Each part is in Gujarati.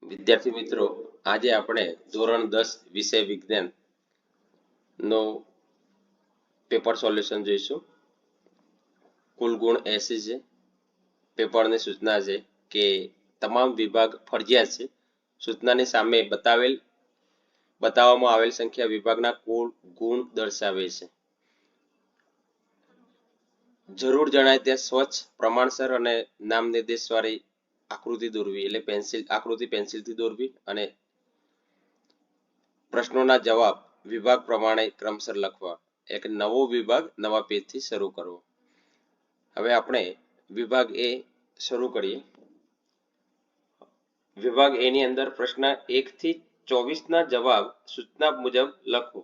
વિદ્યાર્થી મિત્રો, આજે આપણે ધોરણ 10 વિષય વિજ્ઞાન નો પેપર સોલ્યુશન જોઈશું. કુલ ગુણ 80 છે. પેપરની સૂચના છે કે તમામ વિભાગ ફરજિયાત છે. સૂચનાની સામે બતાવવામાં આવેલ સંખ્યા વિભાગના કુલ ગુણ દર્શાવે છે. જરૂર જણાય ત્યાં સ્વચ્છ, પ્રમાણસર અને નામ નિર્દેશવાળી આકૃતિ દોરવી, એટલે આકૃતિ પેન્સિલથી દોરવી અને પ્રશ્નોના જવાબ વિભાગ પ્રમાણે ક્રમસર લખવા. એક નવો વિભાગ નવા પેજથી શરૂ કરવો. હવે આપણે વિભાગ એ શરૂ કરીએ. વિભાગ એ ની અંદર પ્રશ્ન 1 થી 24 ના જવાબ સૂચના મુજબ લખો.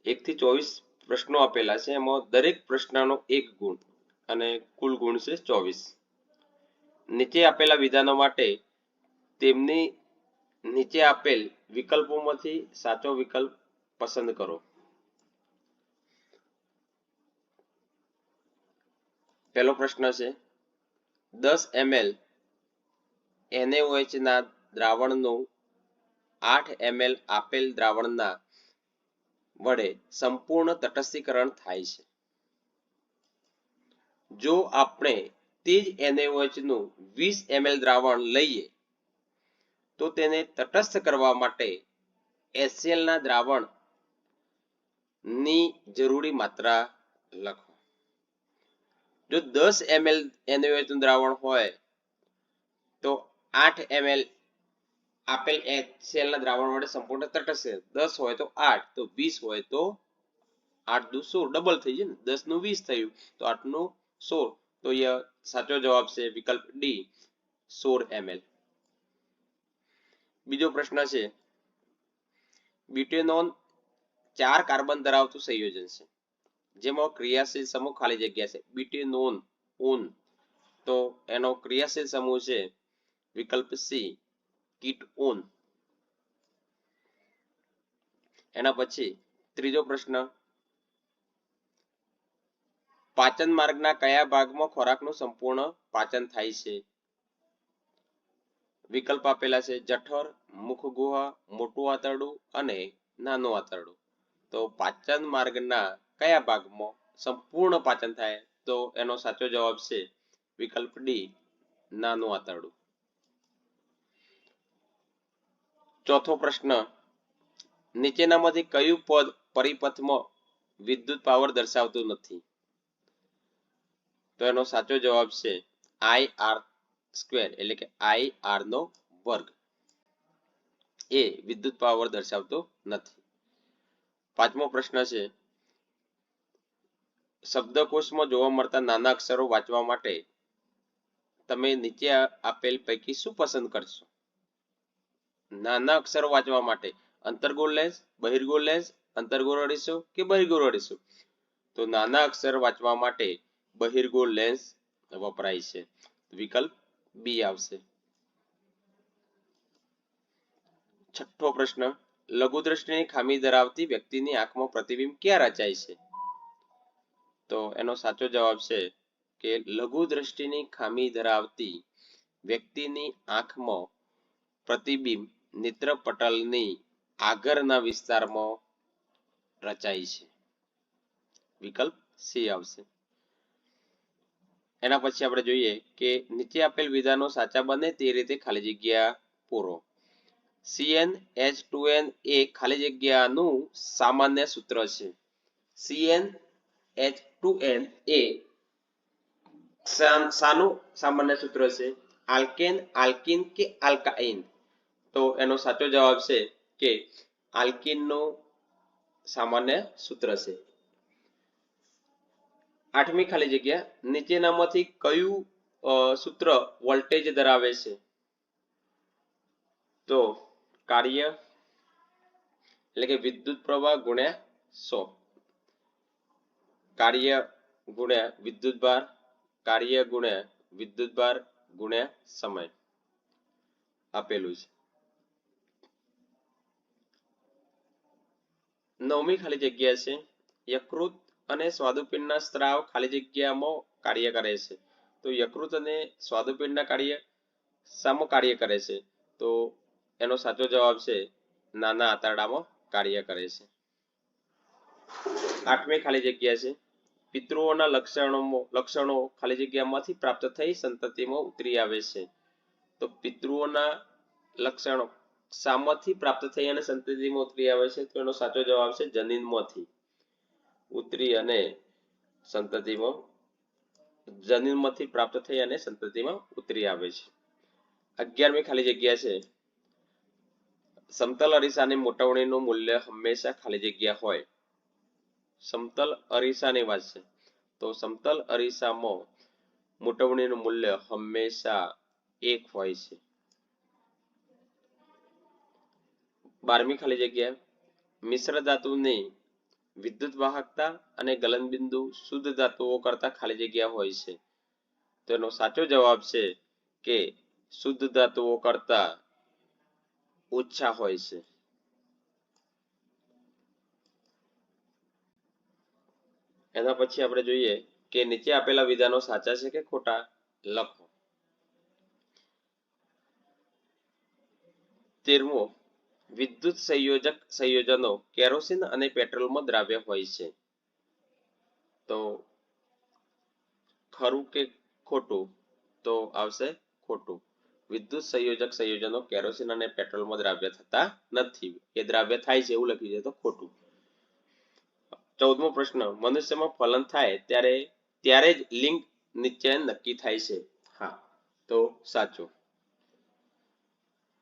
1 થી 24 પ્રશ્નો આપેલા છે. એમાં દરેક પ્રશ્નનો 1 ગુણ અને કુલ ગુણ છે 24. નીચે આપેલા વિધાનો માટે તેમની નીચે આપેલ વિકલ્પોમાંથી સાચો વિકલ્પ પસંદ કરો. પહેલો પ્રશ્ન છે 10 ml NaOH ના દ્રાવણનું 8 ml આપેલ દ્રાવણના વડે સંપૂર્ણ તટસ્થીકરણ થાય છે. જો આપણે તે જ NaOH નું 20 ml દ્રાવણ લઈએ તો તેને તટસ્થ કરવા માટે HCl ના દ્રાવણ ની જરૂરી માત્રા લખો. જો 10 ml NaOH નું દ્રાવણ હોય તો 8 ml આપેલ HCl ના દ્રાવણ વડે સંપૂર્ણ તટસ્થ. 10 હોય તો 8, તો 20 હોય તો 8 દુ 16, ડબલ થઈ જાય ને. 10 નું 20 થયું તો 8 નું 16. તો એ સાચો જવાબ છે વિકલ્પ ડી, 16 ml. બીજો પ્રશ્ન છે બ્યુટેનોન 4 કાર્બન ધરાવતું સંયોજન છે જેમાં ક્રિયાશીલ સમૂહ ખાલી જગ્યા છે. બ્યુટેનોન તો એનો ક્રિયાશીલ સમૂહ છે વિકલ્પ સી, કીટોન. એના પછી ત્રીજો પ્રશ્ન પાચન માર્ગના કયા ભાગમાં ખોરાકનું સંપૂર્ણ પાચન થાય છે? વિકલ્પ આપેલા છે જઠર, મુખગુહા, મોટું આંતરડું અને નાનું આંતરડું. તો પાચન માર્ગના કયા ભાગમાં સંપૂર્ણ પાચન થાય? તો એનો સાચો જવાબ છે વિકલ્પ ડી, નાનું આંતરડું. ચોથો પ્રશ્ન નીચેનામાંથી કયું પદ પરિપથમાં વિદ્યુત પાવર દર્શાવતું નથી? તો એનો સાચો જવાબ છે IR², એટલે કે IR નો વર્ગ. એ વિદ્યુત પાવર દર્શાવતો નથી. પાંચમો પ્રશ્ન છે શબ્દકોશમાં જોવા મળતા નાના અક્ષરો વાંચવા માટે તમે નીચે આપેલ પૈકી શું પસંદ કરશો? નાના અક્ષરો વાંચવા માટે અંતર્ગોળ લેન્સ, બહિર્ગોળ લેન્સ, અંતર્ગોળ અરીસો કે બહિર્ગોળ અરીસો? તો નાના અક્ષર વાંચવા માટે બહિર્ગોળ લેન્સ વપરાય છે. વિકલ્પ બી આવશે. છઠ્ઠો પ્રશ્ન લઘુદ્રષ્ટિની ખામી ધરાવતી વ્યક્તિની આંખમાં પ્રતિબિંબ ક્યાં રચાય છે? તો એનો સાચો જવાબ છે કે લઘુદ્રષ્ટિની ખામી ધરાવતી વ્યક્તિની આંખમાં પ્રતિબિંબ નેત્રપટલની આગળના વિસ્તારમાં રચાય છે. વિકલ્પ સી આવશે. એના પછી આપણે જોઈએ કે નીચે આપેલ વિધાનો સાચા બને તે રીતે ખાલી જગ્યા પૂરો. CnH2n એ ખાલી જગ્યાનું સામાન્ય સૂત્ર છે. CnH2n એ શાનું સામાન્ય સૂત્ર છે? આલ્કેન, આલ્કીન કે આલ્કાઇન? તો એનો સાચો જવાબ છે કે આલ્કીનનું સામાન્ય સૂત્ર છે. આઠમી ખાલી જગ્યા નીચેનામાંથી કયું સૂત્ર વોલ્ટેજ ધરાવે છે? તો કાર્ય એટલે કે વિદ્યુત પ્રવાહ ગુણ્યા 100. કાર્ય ગુણ્યા વિદ્યુત ભાર, કાર્ય ગુણ્યા વિદ્યુત ભાર ગુણ્યા સમય આપેલું છે. નવમી ખાલી જગ્યા છે યકૃત અને સ્વાદુપિંડના સ્ત્રાવ ખાલી જગ્યામાં કાર્ય કરે છે. તો યકૃત અને સ્વાદુપિંડના કાર્ય સામો કાર્ય કરે છે? તો એનો સાચો જવાબ છે નાના આંતરડામાં કાર્ય કરે છે. 8મી ખાલી જગ્યા છે પિતૃઓના લક્ષણો ખાલી જગ્યામાંથી પ્રાપ્ત થઈ સંતતિમાં ઉતરી આવે છે. તો પિતૃઓના લક્ષણો શામાંથી પ્રાપ્ત થઈ અને સંતતિમાં ઉતરી આવે છે? તો એનો સાચો જવાબ છે જનીનમાંથી ઉતરી અને સંતતિમાં જનીનમાંથી પ્રાપ્ત થઈ અને સંતતિમાં ઉતરી આવે છે. 11મી ખાલી જગ્યા છે સમતલ અરીસાની મોટવણીનું મૂલ્ય હંમેશા ખાલી જગ્યા હોય. સમતલ અરીસાની વાત છે તો સમતલ અરીસામાં મોટવણીનું મૂલ્ય હંમેશા 1 હોય છે. 12મી ખાલી જગ્યા મિશ્ર ધાતુની વિદ્યુત વાહકતા અને ગલનબિંદુ શુદ્ધ ધાતુઓ કરતા ખાલી જગ્યા હોય છે. તો એનો સાચો જવાબ છે કે શુદ્ધ ધાતુઓ કરતા ઓછા હોય છે. એના પછી આપણે જોઈએ કે નીચે આપેલા વિધાનો સાચા છે કે ખોટા લખો. 13મો વિદ્યુત સંયોજનો કેરોસીન અને પેટ્રોલમાં દ્રાવ્ય હોય છે. તો ખરું કે ખોટું? તો આવશે ખોટું. વિદ્યુત સંયોજનો કેરોસીન અને પેટ્રોલમાં દ્રાવ્ય થતા નથી. એ દ્રાવ્ય થાય છે એવું લખી છે તો ખોટું. 14મો પ્રશ્ન મનુષ્યમાં ફલન થાય ત્યારે જ લિંગ નિશ્ચય નક્કી થાય છે. હા, તો સાચું.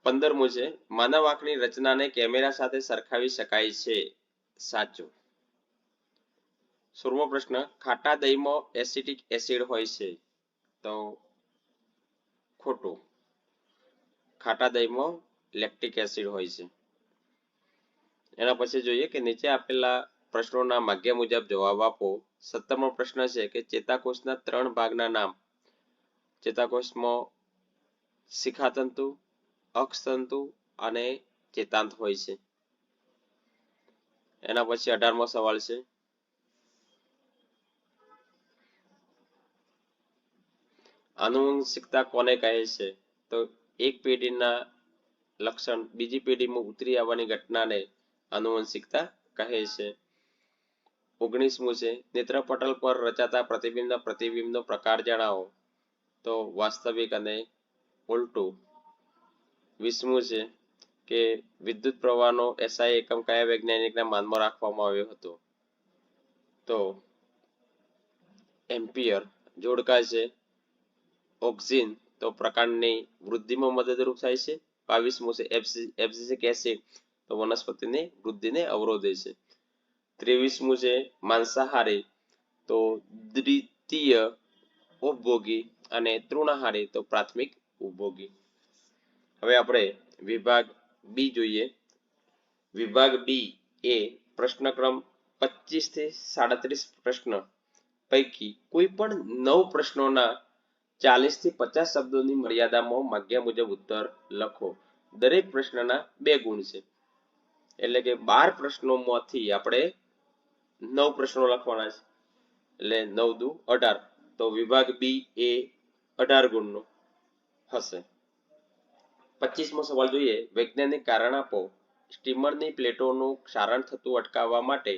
15મો છે માનવ આંખની રચનાને કેમેરા સાથે સરખાવી શકાય છે. સાચું. 16મો પ્રશ્ન ખાટા દહીંમાં એસિટિક એસિડ હોય છે. તો ખોટું. ખાટા દહીંમાં લેક્ટિક એસિડ હોય છે. એના પછી જોઈએ કે નીચે આપેલા પ્રશ્નોના માગ્યા મુજબ જવાબ આપો. 17મો પ્રશ્ન છે કે ચેતાકોષના 3 ભાગના નામ. ચેતાકોષમાં શિખાતંતુ, અક્ષતંતુ અને ચેતાંત હોય છે. એના પછી 18મો સવાલ છે આનુવંશિકતા કોને કહે છે? તો એક પેઢીના લક્ષણ બીજી પેઢીમાં ઉતરી આવવાની ઘટનાને આનુવંશિકતા કહે છે. 19મું છે નેત્રપટલ પર રચાતા પ્રતિબિંબનો પ્રકાર જણાવો. તો વાસ્તવિક અને ઉલટું. 20મું છે કે વિદ્યુત પ્રવાહનો SI એકમ કયા વૈજ્ઞાનિકના માનમાં રાખવામાં આવ્યો હતો? તો એમ્પિયર. જોડકા છે ઓક્સિન તો પ્રકાંડની વૃદ્ધિમાં મદદરૂપ થાય છે. 22મું છે એબ્સિસિક એસિડ તો વનસ્પતિની વૃદ્ધિને અવરોધે છે. 23મું છે માંસાહારી તો દ્વિતીય ઉપભોગી અને તૃણાહારી તો પ્રાથમિક ઉપભોગી. હવે આપણે વિભાગ બી જોઈએ. વિભાગ બી એ પ્રશ્ન ક્રમ 25 થી 37 પ્રશ્ન પૈકી કોઈ પણ 9 પ્રશ્નોના 40 થી 50 શબ્દોની મર્યાદામાં માગ્યા મુજબ ઉત્તર લખો. દરેક પ્રશ્નના 2 ગુણ છે. એટલે કે 12 પ્રશ્નોમાંથી આપણે 9 પ્રશ્નો લખવાના છે. એટલે 9 દુ 18. તો વિભાગ બી એ 18 ગુણનો હશે. 25મો સવાલ જોઈએ વૈજ્ઞાનિક કારણ આપો. સ્ટીમરની પ્લેટોનું ક્ષારણ થતું અટકાવવા માટે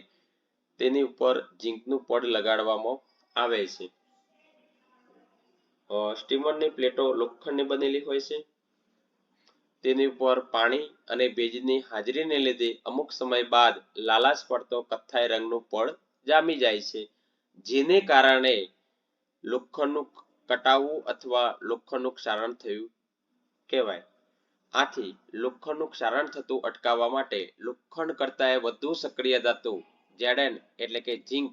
તેની ઉપર ઝીંકનું પડ લગાડવામાં આવે છે. સ્ટીમરની પ્લેટો લોખંડની બનેલી હોય છે. તેની ઉપર પાણી અને ભેજની હાજરીને લીધે અમુક સમય બાદ લાલાશ પડતો કથ્થાઈ રંગનું પડ જામી જાય છે, જેને કારણે લોખંડનું કટાવું અથવા લોખંડનું ક્ષારણ થયું કહેવાય. આથી લોખંડનું ક્ષારણ થતું અટકાવવા માટે લોખંડ કરતાં વધુ સક્રિય ધાતુ Zn એટલે કે ઝીંક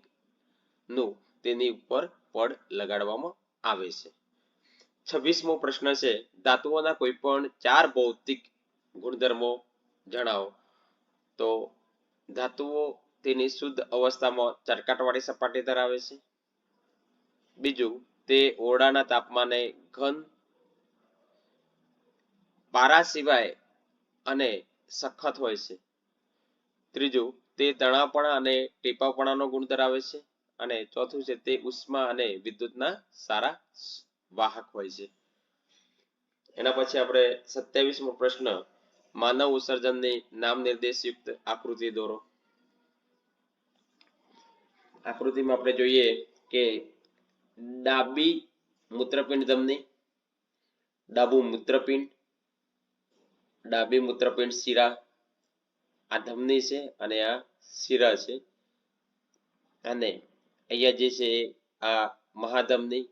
નું તેની ઉપર પડ લગાડવામાં આવે છે. 26મો પ્રશ્ન છે ધાતુઓના કોઈ પણ 4 ભૌતિક ગુણધર્મો જણાવો. તો ધાતુઓ તેની શુદ્ધ અવસ્થામાં ચરકાટવાળી સપાટી ધરાવે છે. બીજું તે ઓરડાના તાપમાને ઘન પારા સિવાય અને સખત હોય છે. ત્રીજું તે તણાવપણા અને ટેપાવપણાનો ગુણ ધરાવે છે. અને ચોથું છે તે ઉષ્મા અને વિદ્યુતના સારા વાહક હોય છે. એના પછી આપણે 27મો પ્રશ્ન માનવ ઉત્સર્જનની નામ નિર્દેશયુક્ત આકૃતિ દોરો. આકૃતિમાં આપણે જોઈએ કે ડાબી મૂત્રપિંડ ધમની, ડાબું મૂત્રપિંડ, ડાબી મૂત્રપિંડ શિરા, આ ધમની છે અને આ શિરા છે. અને અહીંયા જે છે આ મહાધમની,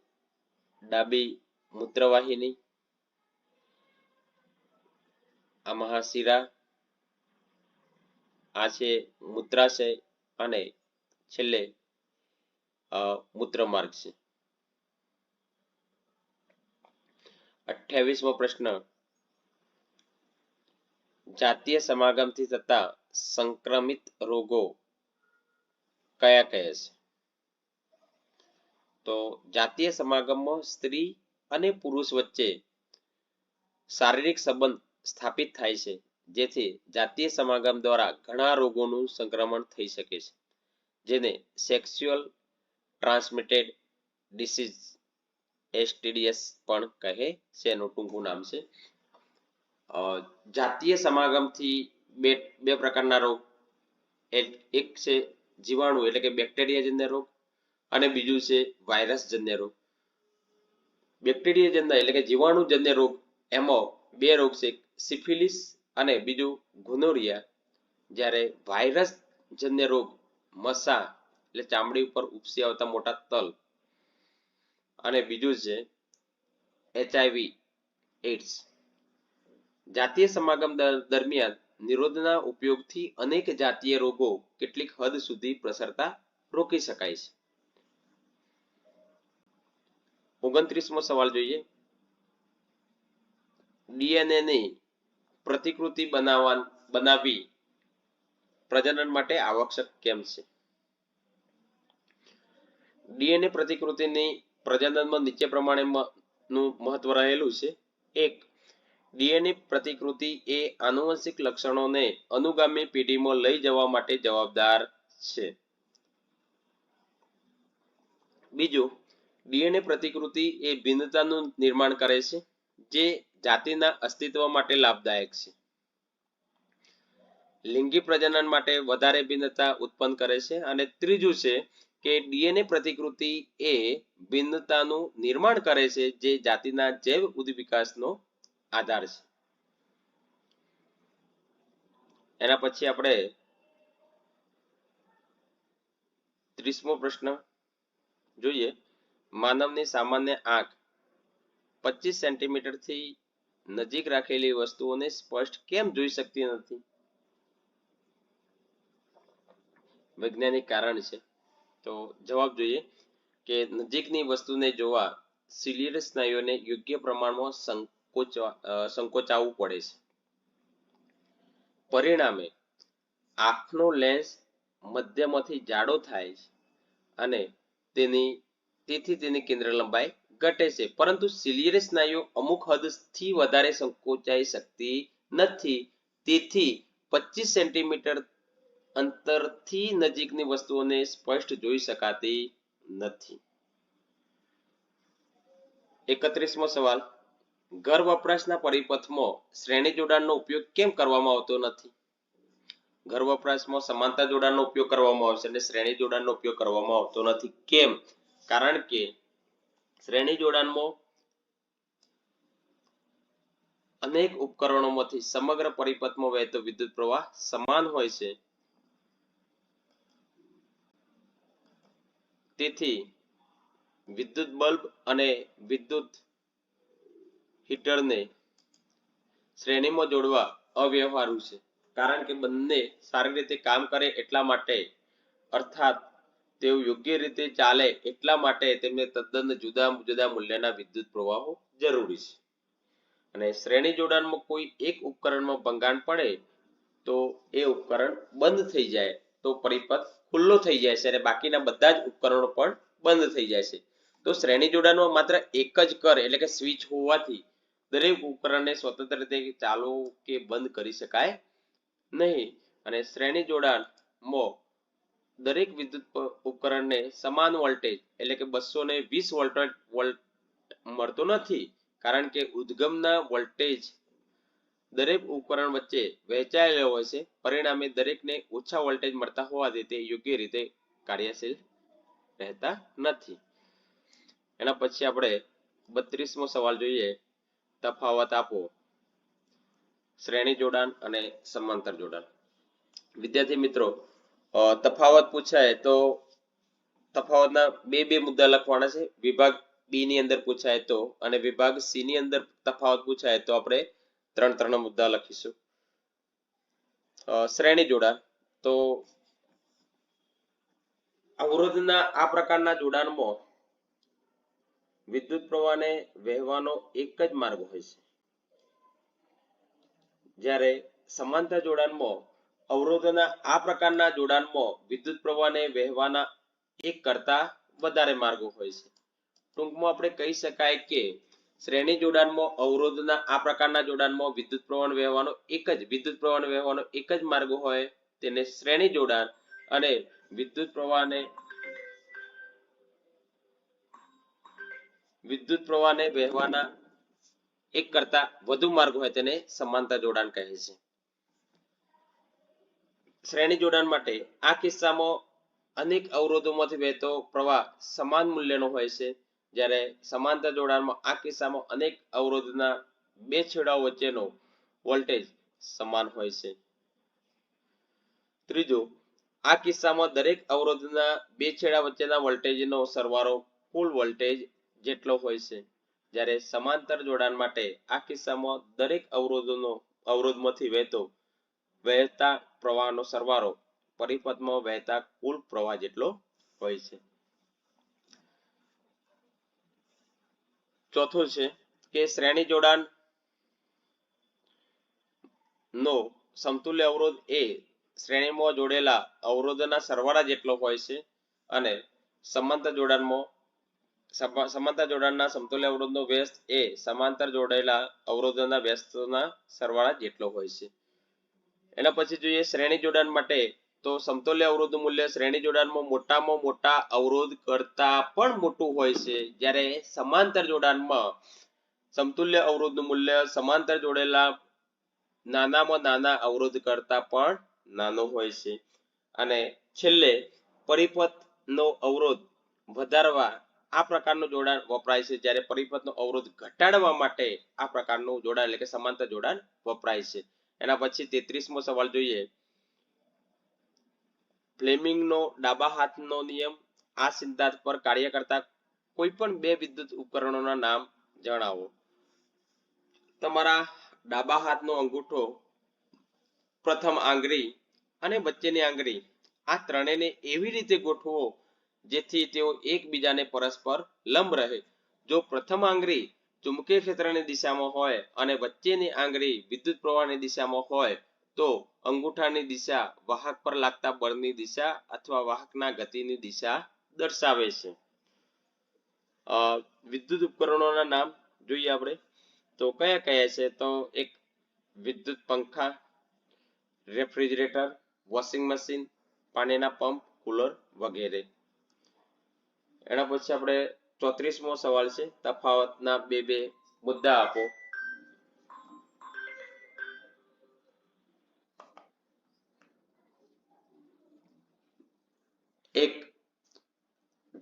ડાબી મૂત્રવાહિની, આ મહાશિરા, આ છે મૂત્રાશય અને છેલ્લે મૂત્રમાર્ગ છે. 28મો પ્રશ્ન, જાતીય સમાગમથી થતા સંક્રમિત રોગો કયા કહે છે? તો જાતીય સમાગમમાં સ્ત્રી અને પુરુષ વચ્ચે શારીરિક સંબંધ સ્થાપિત થાય છે, જેથી જાતીય સમાગમ દ્વારા ઘણા રોગોનું સંક્રમણ થઈ શકે છે, જેને સેક્સ્યુઅલ ટ્રાન્સમિટેડ ડિસીઝ STDs પણ કહે છે, એનું ટૂંકું નામ છે. જાતીય સમાગમથી બે પ્રકારના રોગ, એક છે જીવાણુ એટલે કે બેક્ટેરિયાજન્ય રોગ અને બીજું છે વાયરસજન્ય રોગ. બેક્ટેરિયાજન્ય એટલે કે જીવાણુજન્ય રોગ, એમાં બે રોગ છે, સિફિલિસ અને બીજું ગુનોરિયા. જ્યારે વાયરસજન્ય રોગ મસા એટલે ચામડી ઉપર ઉપસી આવતા મોટા તલ, અને બીજું છે HIV એઇડ્સ. જાતીય સમાગમ દરમિયાન નિરોધના ઉપયોગથી અનેક જાતીય રોગો કેટલીક હદ સુધી પ્રસરતા રોકી શકાય છે. 29મો સવાલ જોઈએ, DNA ની પ્રતિકૃતિ બનાવવી પ્રજનન માટે આવશ્યક કેમ છે? DNA પ્રતિકૃતિની પ્રજનનમાં નીચે પ્રમાણેનું મહત્વ રહેલું છે. 1. DNA પ્રતિકૃતિ એ આનુવંશિક લક્ષણોને અનુગામી પેઢીમાં લઈ જવા માટે જવાબદાર છે. બીજું, DNA પ્રતિકૃતિ એ ભિન્નતાનું નિર્માણ કરે છે, જે જાતિના અસ્તિત્વ માટે લાભદાયક છે. લિંગી પ્રજનન માટે વધારે ભિન્નતા ઉત્પન્ન કરે છે. અને ત્રીજું છે કે DNA પ્રતિકૃતિ એ ભિન્નતાનું નિર્માણ કરે છે, જે જાતિના જૈવ ઉદ્વિકાસનો આધાર છે. એના પછી આપણે 30મો પ્રશ્ન જોઈએ, માનવની સામાન્ય આંખ 25 સેન્ટીમીટરથી નજીક રાખેલી વસ્તુઓને સ્પષ્ટ કેમ જોઈ શકતી નથી? વૈજ્ઞાનિક કારણ છે. તો જવાબ જોઈએ કે નજીકની વસ્તુને જોવા સિલિયરી સ્નાયુઓને યોગ્ય પ્રમાણમાં સંકોચાવવું પડે છે. પરિણામે આંખનો લેન્સ મધ્યમાંથી જાડો થાય છે અને તેથી તેની કેન્દ્ર લંબાઈ ઘટે છે, પરંતુ સિલિયરી સ્નાયુઓ અમુક હદથી વધારે સંકોચાઈ શકતી નથી, તેથી 25 સેન્ટીમીટર અંતરથી નજીકની વસ્તુઓને સ્પષ્ટ જોઈ શકાતી નથી. 31મો સવાલ, ઘર વપરાશના પરિપથમાં શ્રેણી જોડાણનો ઉપયોગ કેમ કરવામાં આવતો નથી? ઘર વપરાશમાં સમાંતર જોડાણનો ઉપયોગ કરવામાં આવશે અને શ્રેણી જોડાણનો ઉપયોગ કરવામાં આવતો નથી. કેમ? કારણ કે શ્રેણી જોડાણમાં અનેક ઉપકરણોમાંથી સમગ્ર પરિપથમાં વહેતો વિદ્યુત પ્રવાહ સમાન હોય છે, તેથી વિદ્યુત બલ્બ અને વિદ્યુત હીટરને શ્રેણીમાં જોડવા અવ્યવહારુ છે, કારણ કે બંને સારી રીતે કામ કરે એટલા માટે, અર્થાત તેઓ યોગ્ય રીતે ચાલે એટલા માટે તેમને તદ્દન જુદા જુદા મૂલ્યના વિદ્યુત પ્રવાહો જરૂરી છે. અને શ્રેણી જોડાણમાં કોઈ એક ઉપકરણમાં ભંગાણ પડે તો એ ઉપકરણ બંધ થઈ જાય તો પરિપથ ખુલ્લો થઈ જાય છે અને બાકીના બધા જ ઉપકરણો પણ બંધ થઈ જાય છે. તો શ્રેણી જોડાણમાં માત્ર એક જ કર એટલે કે સ્વિચ હોવાથી દરેક ઉપકરણને સ્વતંત્ર રીતે ચાલુ કે બંધ કરી શકાય નહીં. અને શ્રેણી જોડાણમાં દરેક વિદ્યુત ઉપકરણને સમાન વોલ્ટેજ એટલે કે 220 વોલ્ટ મળતો નથી, કારણ કે ઉદ્ગમના વોલ્ટેજ દરેક ઉપકરણ વચ્ચે વહેંચાયેલો હોય છે, પરિણામે દરેકને ઓછા વોલ્ટેજ મળતા હોવાથી તે યોગ્ય રીતે કાર્યશીલ રહેતા નથી. એના પછી આપણે 32મો સવાલ જોઈએ. તફાવત આપો. શ્રેણી જોડાણ અને સમાંતર જોડાણ. વિદ્યાર્થી મિત્રો, તફાવત પૂછાય તો તફાવતના બે મુદ્દા લખવાના છે. વિભાગ બી ની અંદર પૂછાય તો અને વિભાગ સી ની અંદર તફાવત પૂછાય તો આપણે ત્રણ મુદ્દા લખીશું. શ્રેણી જોડાણ તો અવરોધના આ પ્રકારના જોડાણમાં વિદ્યુત પ્રવાહને વહેવાનો એક જ માર્ગ હોય છે, જ્યારે સમાંતર જોડાણમાં અવરોધના આ પ્રકારના જોડાણમાં વિદ્યુત પ્રવાહને વહેવાના એક કરતા વધારે માર્ગો હોય છે. ટૂંકમાં આપણે કહી શકાય કે શ્રેણી જોડાણમાં અવરોધના આ પ્રકારના જોડાણમાં વિદ્યુત પ્રવાહ વહેવાનો એક જ માર્ગ હોય તેને શ્રેણી જોડાણ, અને વિદ્યુત પ્રવાહને વહેવાના એક કરતા વધુ માર્ગ હોય તેને સમાંતર જોડાણ કહે છે. શ્રેણી જોડાણ માટે આ કિસ્સામાં અનેક અવરોધોમાંથી વહેતો પ્રવાહ સમાન મૂલ્યનો હોય છે, જ્યારે સમાંતર જોડાણમાં આ કિસ્સામાં અનેક અવરોધના બે છેડાઓ વચ્ચેનો વોલ્ટેજ સમાન હોય છે. ત્રીજું, આ કિસ્સામાં દરેક અવરોધના બે છેડા વચ્ચેના વોલ્ટેજનો સરવાળો કુલ વોલ્ટેજ જેટલો હોય છે, જ્યારે સમાંતર જોડાણ માટે આ કિસ્સામાં દરેક અવરોધમાંથી વહેતા પ્રવાહનો સરવાળો પરિપથમાં વહેતા કુલ પ્રવાહ જેટલો હોય છે. ચોથું છે કે શ્રેણી જોડાણ નો સમતુલ્ય અવરોધ એ શ્રેણીમાં જોડેલા અવરોધના સરવાળા જેટલો હોય છે, અને સમાંતર જોડાણના સમતુલ્ય અવરોધનો વ્યસ્ત એ સમાંતર જોડેલા અવરોધોના વ્યસ્તના સરવાળા જેટલો હોય છે. એના પછી જોઈએ શ્રેણી જોડાણ માટે તો સમતુલ્ય અવરોધનું મૂલ્ય શ્રેણી જોડાણમાં મોટામાં મોટા અવરોધ કરતા પણ મોટું હોય છે, જ્યારે સમાંતર જોડાણમાં સમતુલ્ય અવરોધનું મૂલ્ય સમાંતર જોડેલા નાનામાં નાના અવરોધ કરતા પણ નાનો હોય છે. અને છેલ્લે પરિપથનો અવરોધ વધારવા આ પ્રકારનું જોડાણ વપરાય છે, જ્યારે પરિપથનો અવરોધ ઘટાડવા માટે આ પ્રકારનું જોડાણ એટલે કે સમાંતર જોડાણ વપરાય છે. એના પછી 33મો સવાલ જોઈએ. ફ્લેમિંગનો ડાબા હાથનો નિયમ આ સિદ્ધાંત પર કાર્ય કરતા કોઈ પણ બે વિદ્યુત ઉપકરણોના નામ જણાવો. તમારા ડાબા હાથનો અંગૂઠો, પ્રથમ આંગળી અને વચ્ચેની આંગળી આ ત્રણેયને એવી રીતે ગોઠવો જેથી તેઓ એકબીજાને પરસ્પર લંબ રહે. જો પ્રથમ આંગળી ચુંબકીય ક્ષેત્રની દિશામાં હોય અને વચ્ચેની આંગળી વિદ્યુત પ્રવાહની દિશામાં હોય તો અંગૂઠાની દિશા વાહક પર લાગતા બળની દિશા અથવા વાહકના ગતિની દિશા દર્શાવે છે. વિદ્યુત ઉપકરણોના નામ જોઈએ આપણે તો કયા કયા છે તો એક વિદ્યુત પંખા, રેફ્રિજરેટર, વોશિંગ મશીન, પાણીના પંપ, કુલર વગેરે. એના પછી આપણે 34મો સવાલ છે. તફાવતના બે મુદ્દા આપો. એક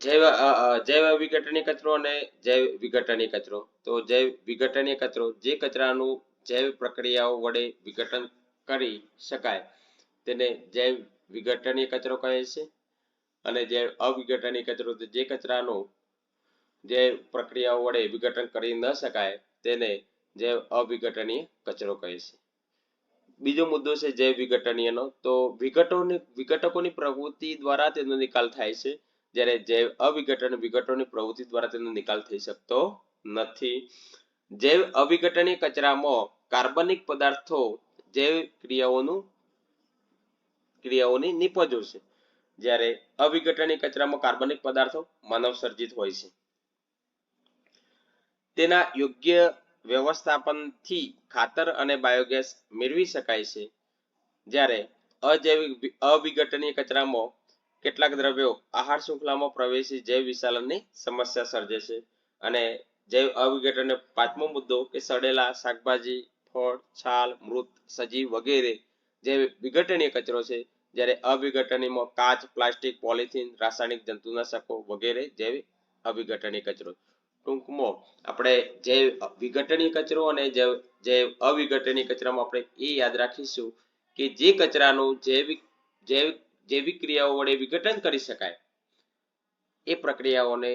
જૈવ વિઘટનીય કચરો અને જૈવ વિઘટનીય કચરો. તો જૈવ વિઘટનીય કચરો જે કચરાનું જૈવ પ્રક્રિયાઓ વડે વિઘટન કરી શકાય તેને જૈવ વિઘટનીય કચરો કહે છે, અને જૈવ અવિઘટનીય કચરો જે કચરાનું જૈવ પ્રક્રિયાઓ વડે વિઘટન કરી ન શકાય તેને જૈવ અવિઘટનીય કચરો કહે છે. બીજો મુદ્દો છે જૈવ વિઘટનીયનો. તો વિઘટકોની પ્રવૃત્તિ દ્વારા તેનો નિકાલ થાય છે, જ્યારે જૈવ વિઘટનની પ્રવૃત્તિ દ્વારા તેનો નિકાલ થઈ શકતો નથી. જૈવ અવિઘટનીય કચરામાં કાર્બનિક પદાર્થો જૈવ ક્રિયાઓની નિપજો છે, જ્યારે અવિઘટનીય કચરામાં કાર્બનિક પદાર્થો માનવ સર્જિત હોય છે. તેના યોગ્ય વ્યવસ્થાપનથી ખાતર અને બાયોગેસ મેળવી શકાય છે, જ્યારે અવિઘટનીય કચરામાં કેટલાક દ્રવ્યો આહાર શૃંખલામાં પ્રવેશી જૈવ વિશાલનની સમસ્યા સર્જે છે. અને જૈવ અવિઘટનીય પાંચમો મુદ્દો કે સડેલા શાકભાજી, ફળ, છાલ, મૃત, સજીવ વગેરે જે વિઘટનીય કચરો છે, જ્યારે અવિઘટનીયમાં કાચ, પ્લાસ્ટિક, પોલિથીન, રાસાયણિક જંતુનાશકો વગેરે જેવી અવિઘટનીય કચરો. ટૂંકમાં આપણે જે વિઘટનીય કચરો અને જે અવિઘટનીય કચરામાં આપણે એ યાદ રાખીશું કે જે કચરાનું જૈવિક ક્રિયાઓ વડે વિઘટન કરી શકાય એ પ્રક્રિયાઓને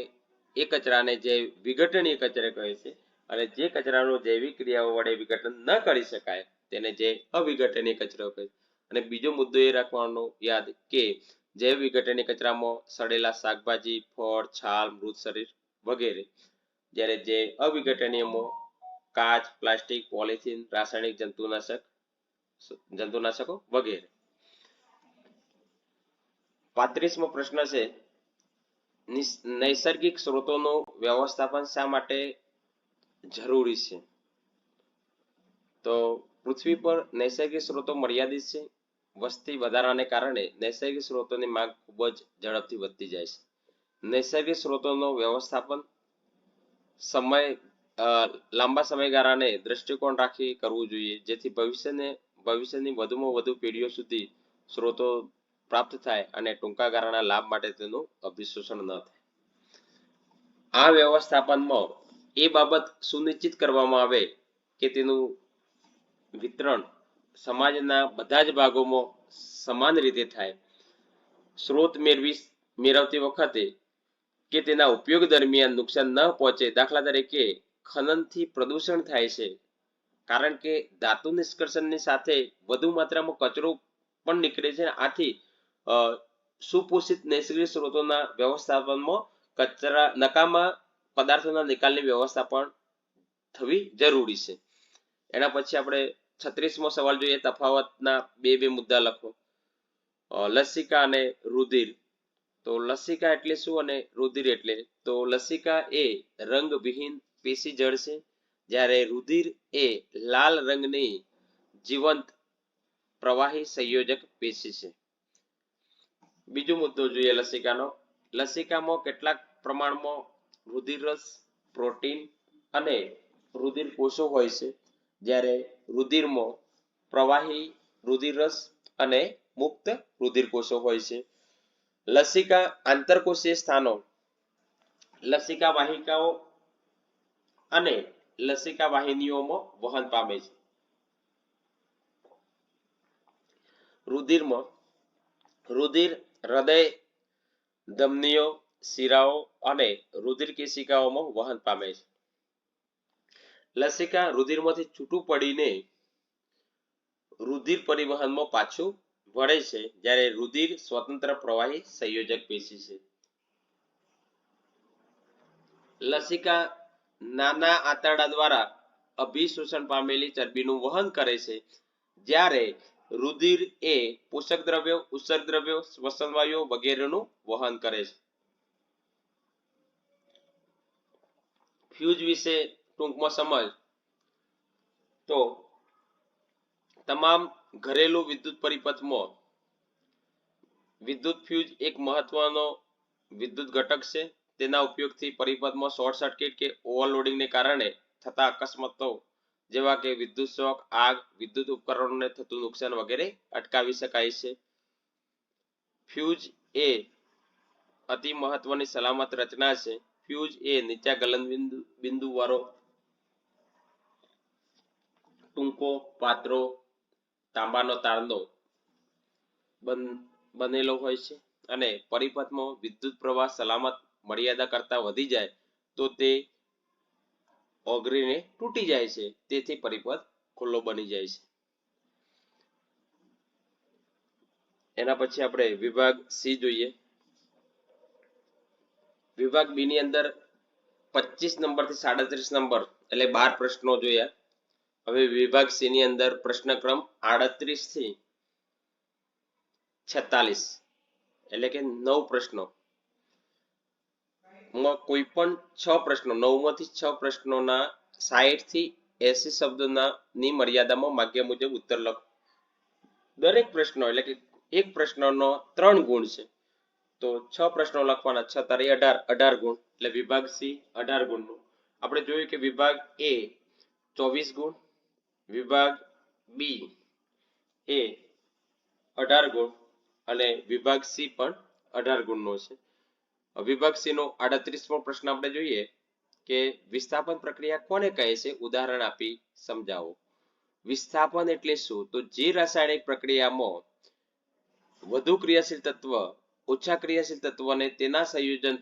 એ કચરાને જે વિઘટનીય કચરો કહે છે, અને જે કચરાનું જૈવિક ક્રિયાઓ વડે વિઘટન ન કરી શકાય તેને જે અવિઘટનીય કચરો કહે છે. અને બીજો મુદ્દો એ રાખવાનો યાદ કે જૈવ વિઘટનીય કચરામાં સડેલા શાકભાજી, ફળ, છાલ, મૃત શરીર વગેરે, જ્યારે જે અવિઘટનીયમાં કાચ, પ્લાસ્ટિક, પોલિથીન, રાસાયણિક જંતુનાશકો વગેરે. 35મો પ્રશ્ન છે, નૈસર્ગિક સ્ત્રોતોનું વ્યવસ્થાપન શા માટે જરૂરી છે? તો પૃથ્વી પર નૈસર્ગિક સ્ત્રોતો મર્યાદિત છે. વસ્તી વધારાને કારણે નૈસર્ગિક સ્ત્રોતોની માંગ ખૂબ જ ઝડપથી વધતી જાય છે. નૈસર્ગિક સ્ત્રોતોનું વ્યવસ્થાપન લાંબા સમયગાળાને દ્રષ્ટિકોણ રાખી કરવું જોઈએ, જેથી ભવિષ્યની વધુમાં વધુ પેઢીઓ સુધી સ્ત્રોતો પ્રાપ્ત થાય અને ટૂંકા ગાળાના લાભ માટે તેનું અભિશોષણ ન થાય. આ વ્યવસ્થાપનમાં એ બાબત સુનિશ્ચિત કરવામાં આવે કે તેનું વિતરણ સમાજના બધા જ ભાગોમાં સમાન રીતે થાય. સ્ત્રોત મેળવતી વખતે કે તેના ઉપયોગ દરમિયાન નુકસાન ન પહોંચે. દાખલા તરીકે ખનનથી પ્રદૂષણ થાય છે, કારણ કે ધાતુ નિષ્કર્ષણની સાથે વધુ માત્રામાં કચરો પણ નીકળે છે. આથી સુપોષિત નૈસર્ગિક સ્ત્રોતોના વ્યવસ્થાપનમાં નકામા પદાર્થોના નિકાલની વ્યવસ્થા પણ થવી જરૂરી છે. એના પછી આપણે 36મો સવાલ જોઈએ. તફાવતના બે મુદ્દા લખો. લસિકા અને રુધિર. તો લસિકા એટલે શું અને રુધિર એટલે? તો લસિકા એ રંગવિહીન પેશી જળ છે, જ્યારે રુધિર એ લાલ રંગની જીવંત પ્રવાહી સંયોજક પેશી છે. બીજો મુદ્દો જોઈએ લસિકાનો. લસિકામાં કેટલાક પ્રમાણમાં રુધિરરસ, પ્રોટીન અને રુધિર કોષો હોય છે, જ્યારે રુધિરમાં પ્રવાહી રુધિરરસ અને મુક્ત રુધિર કોષો હોય છે. લસિકા આંતરકોષીય સ્થાનો, લસિકા વાહિકાઓ અને લસિકા વાહિનીઓમાં વહન પામે છે. રુધિરમાં રુધિર હૃદય, ધમનીઓ, શિરાઓ અને રુધિર કેશિકાઓમાં વહન પામે છે. લસિકા રુધિરમાંથી છૂટું પડીને રુધિર પરિવહનમાં પાછું વળે છે, જ્યારે રુધિર સ્વતંત્ર પ્રવાહી સંયોજક પેશી છે. લસિકા નાના આંતરડા દ્વારા અભિશોષણ પામેલી ચરબીનું વહન કરે છે, જ્યારે રુધિર એ પોષક દ્રવ્યો, ઉત્સર્ગ દ્રવ્યો, શ્વસન વાયુઓ વગેરેનું વહન કરે છે. ફ્યુઝ વિશે ટૂંકમાં સમજ. તો તમામ ઘરેલું વિદ્યુત પરિપથમાં વિદ્યુત ફ્યુઝ એક મહત્વનો વિદ્યુત ઘટક છે. તેના ઉપયોગથી પરિપથમાં શોર્ટ સર્કિટ કે ઓવરલોડિંગને કારણે થતા અકસ્માતો જેવા કે વિદ્યુત શોક, આગ, વિદ્યુત ઉપકરણોને થતું નુકસાન વગેરે અટકાવી શકાય છે. ફ્યુઝ એ અતિ મહત્વની સલામત રચના છે. ફ્યુઝ એ નીચા ગલનબિંદુ વાળો ટૂંકો, પાતળો તાંબાનો તારનો બનેલો હોય છે, અને પરિપથમાં વિદ્યુત પ્રવાહ સલામત મર્યાદા કરતા વધી જાય તો તે ઓગળીને તૂટી જાય છે. તેથી પરિપથ ખુલ્લો બની જાય છે. એના પછી આપણે વિભાગ સી જોઈએ. વિભાગ બી ની અંદર 25 નંબર થી 37 નંબર એટલે 12 પ્રશ્નો જોયા. હવે વિભાગ સી ની અંદર પ્રશ્ન ક્રમ 38 થી 46 એટલે કે 9 પ્રશ્નો માં કોઈ પણ 6 પ્રશ્નો 9 માંથી 6 પ્રશ્નોના 60 થી 80 શબ્દોના ની મર્યાદામાં માગ્યા મુજબ ઉત્તર લખો. દરેક પ્રશ્નો એટલે કે એક પ્રશ્નનો 3 ગુણ છે, તો 6 પ્રશ્નો લખવાના, 6 તારી 18 ગુણ, એટલે વિભાગ સી 18 ગુણનું. આપણે જોયું કે વિભાગ એ 24 ગુણ, વિભાગ બી એ 18 ગુણ અને વિભાગ સી પણ 18 ગુણનો છે. વિભાગ સી નો 38મો પ્રશ્ન આપણે જોઈએ કે વિસ્થાપન પ્રક્રિયા કોને કહે છે? ઉદાહરણ આપી સમજાવો. વિસ્થાપન એટલે શું? તો જે રાસાયણિક પ્રક્રિયામાં વધુ ક્રિયાશીલ તત્વ ઓછા ક્રિયાશીલ તત્વને તેના સંયોજન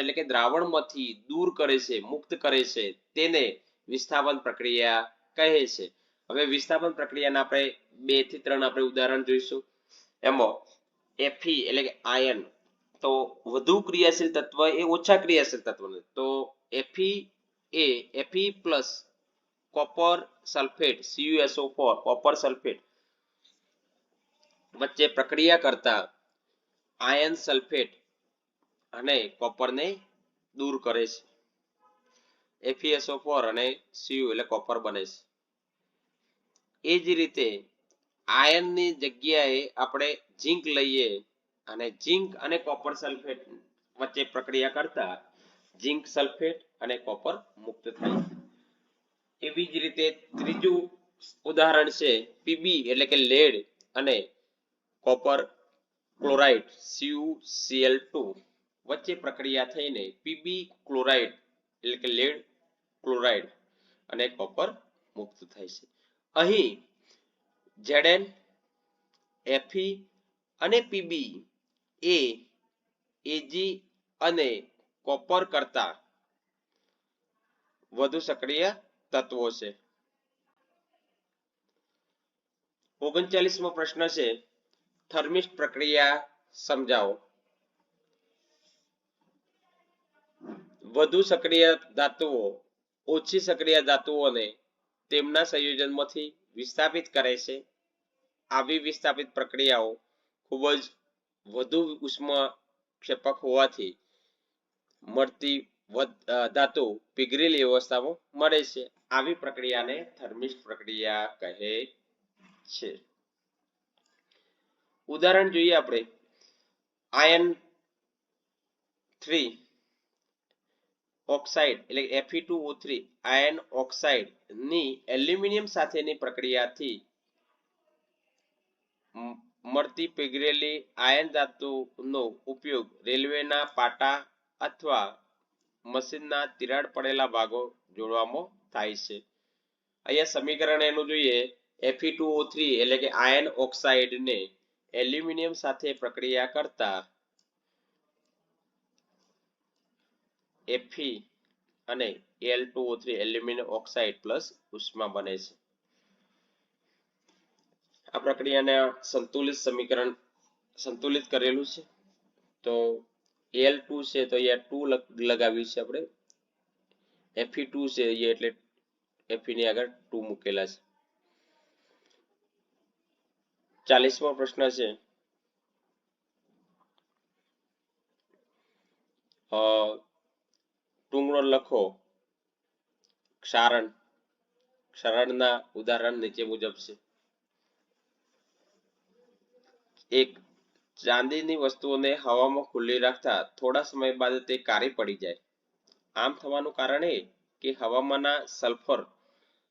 એટલે કે દ્રાવણમાંથી દૂર કરે છે, મુક્ત કરે છે, તેને વિસ્થાપન પ્રક્રિયા કહે છે. હવે વિસ્થાપન પ્રક્રિયાના આપણે 2 થી 3 આપણે ઉદાહરણ જોઈશું. એમાં Fe એટલે કે આયન તો વધુ ક્રિયાશીલ તત્વ એ ઓછા ક્રિયાશીલ તત્વને તો Fe plus copper sulphate CuSO4 copper sulphate વચ્ચે પ્રક્રિયા કરતા આયન સલ્ફેટ અને કોપરને દૂર કરે છે. FeSO4 અને Cu એટલે કોપર બને છે. એ જ રીતે આયનની જગ્યાએ આપણે ઝીંક લઈએ અને ઝીંક અને કોપર સલ્ફેટ વચ્ચે પ્રક્રિયા કરતા ઝીંક સલ્ફેટ અને કોપર મુક્ત થાય. એવી જ રીતે ત્રીજું ઉદાહરણ છે Pb એટલે કે લેડ અને કોપર ક્લોરાઇડ CuCl2 વચ્ચે પ્રક્રિયા થઈને Pb ક્લોરાઇડ એટલે કે લેડ ક્લોરાઇડ અને કોપર મુક્ત થાય છે. અહીં Zn Fe અને Pb એ Ag અને કોપર કરતા વધુ સક્રિય તત્વો છે. 39મો પ્રશ્ન છે થર્મિસ્ટ પ્રક્રિયા સમજાવો. વધુ સક્રિય ધાતુઓ ઓછી સક્રિય ધાતુઓને તેમના સંયોજનમાંથી વિસ્થાપિત કરે છે. આવી વિસ્થાપિત પ્રક્રિયાઓ ખૂબ જ વધુ ઉષ્માક્ષેપક હોવાથી મળતી ધાતુ પીગળેલી અવસ્થામાં મળે છે. આવી પ્રક્રિયાને થર્મિસ્ટ પ્રક્રિયા કહે છે. ઉદાહરણ જોઈએ આપણે આયન 3 ઓક્સાઇડ એટલે Fe2O3 આયન ઓક્સાઇડ ની એલ્યુમિનિયમ સાથેની પ્રક્રિયાથી મળતી પીગળેલી આયન ધાતુનો ઉપયોગ રેલવેના પાટા અથવા મશીનના તિરાડ પડેલા ભાગો જોડવામાં થાય છે. અહીંયા સમીકરણ એનું જોઈએ Fe2O3 એટલે કે આયન ઓક્સાઇડને એલ્યુમિનિયમ સાથે પ્રક્રિયા કરતા Fe અને Al2O3 એલ્યુમિનિયમ ઓક્સાઇડ પ્લસ ઉષ્મા બને છે. આ પ્રક્રિયાને સંતુલિત સમીકરણ સંતુલિત કરેલું છે. તો Al2 છે તો અહીંયા 2 લગાવ્યું છે આપણે. Fe2 છે એટલે Fe ની આગળ 2 મૂકેલા છે. 40મો પ્રશ્ન છે ટૂંગણો લખો. ક્ષારણના ઉદાહરણ નીચે મુજબ છે. 1 ચાંદીની વસ્તુઓને હવામાં ખુલ્લી રાખતા થોડા સમય બાદ તે કાળી પડી જાય. આમ થવાનું કારણ એ કે હવામાંના સલ્ફર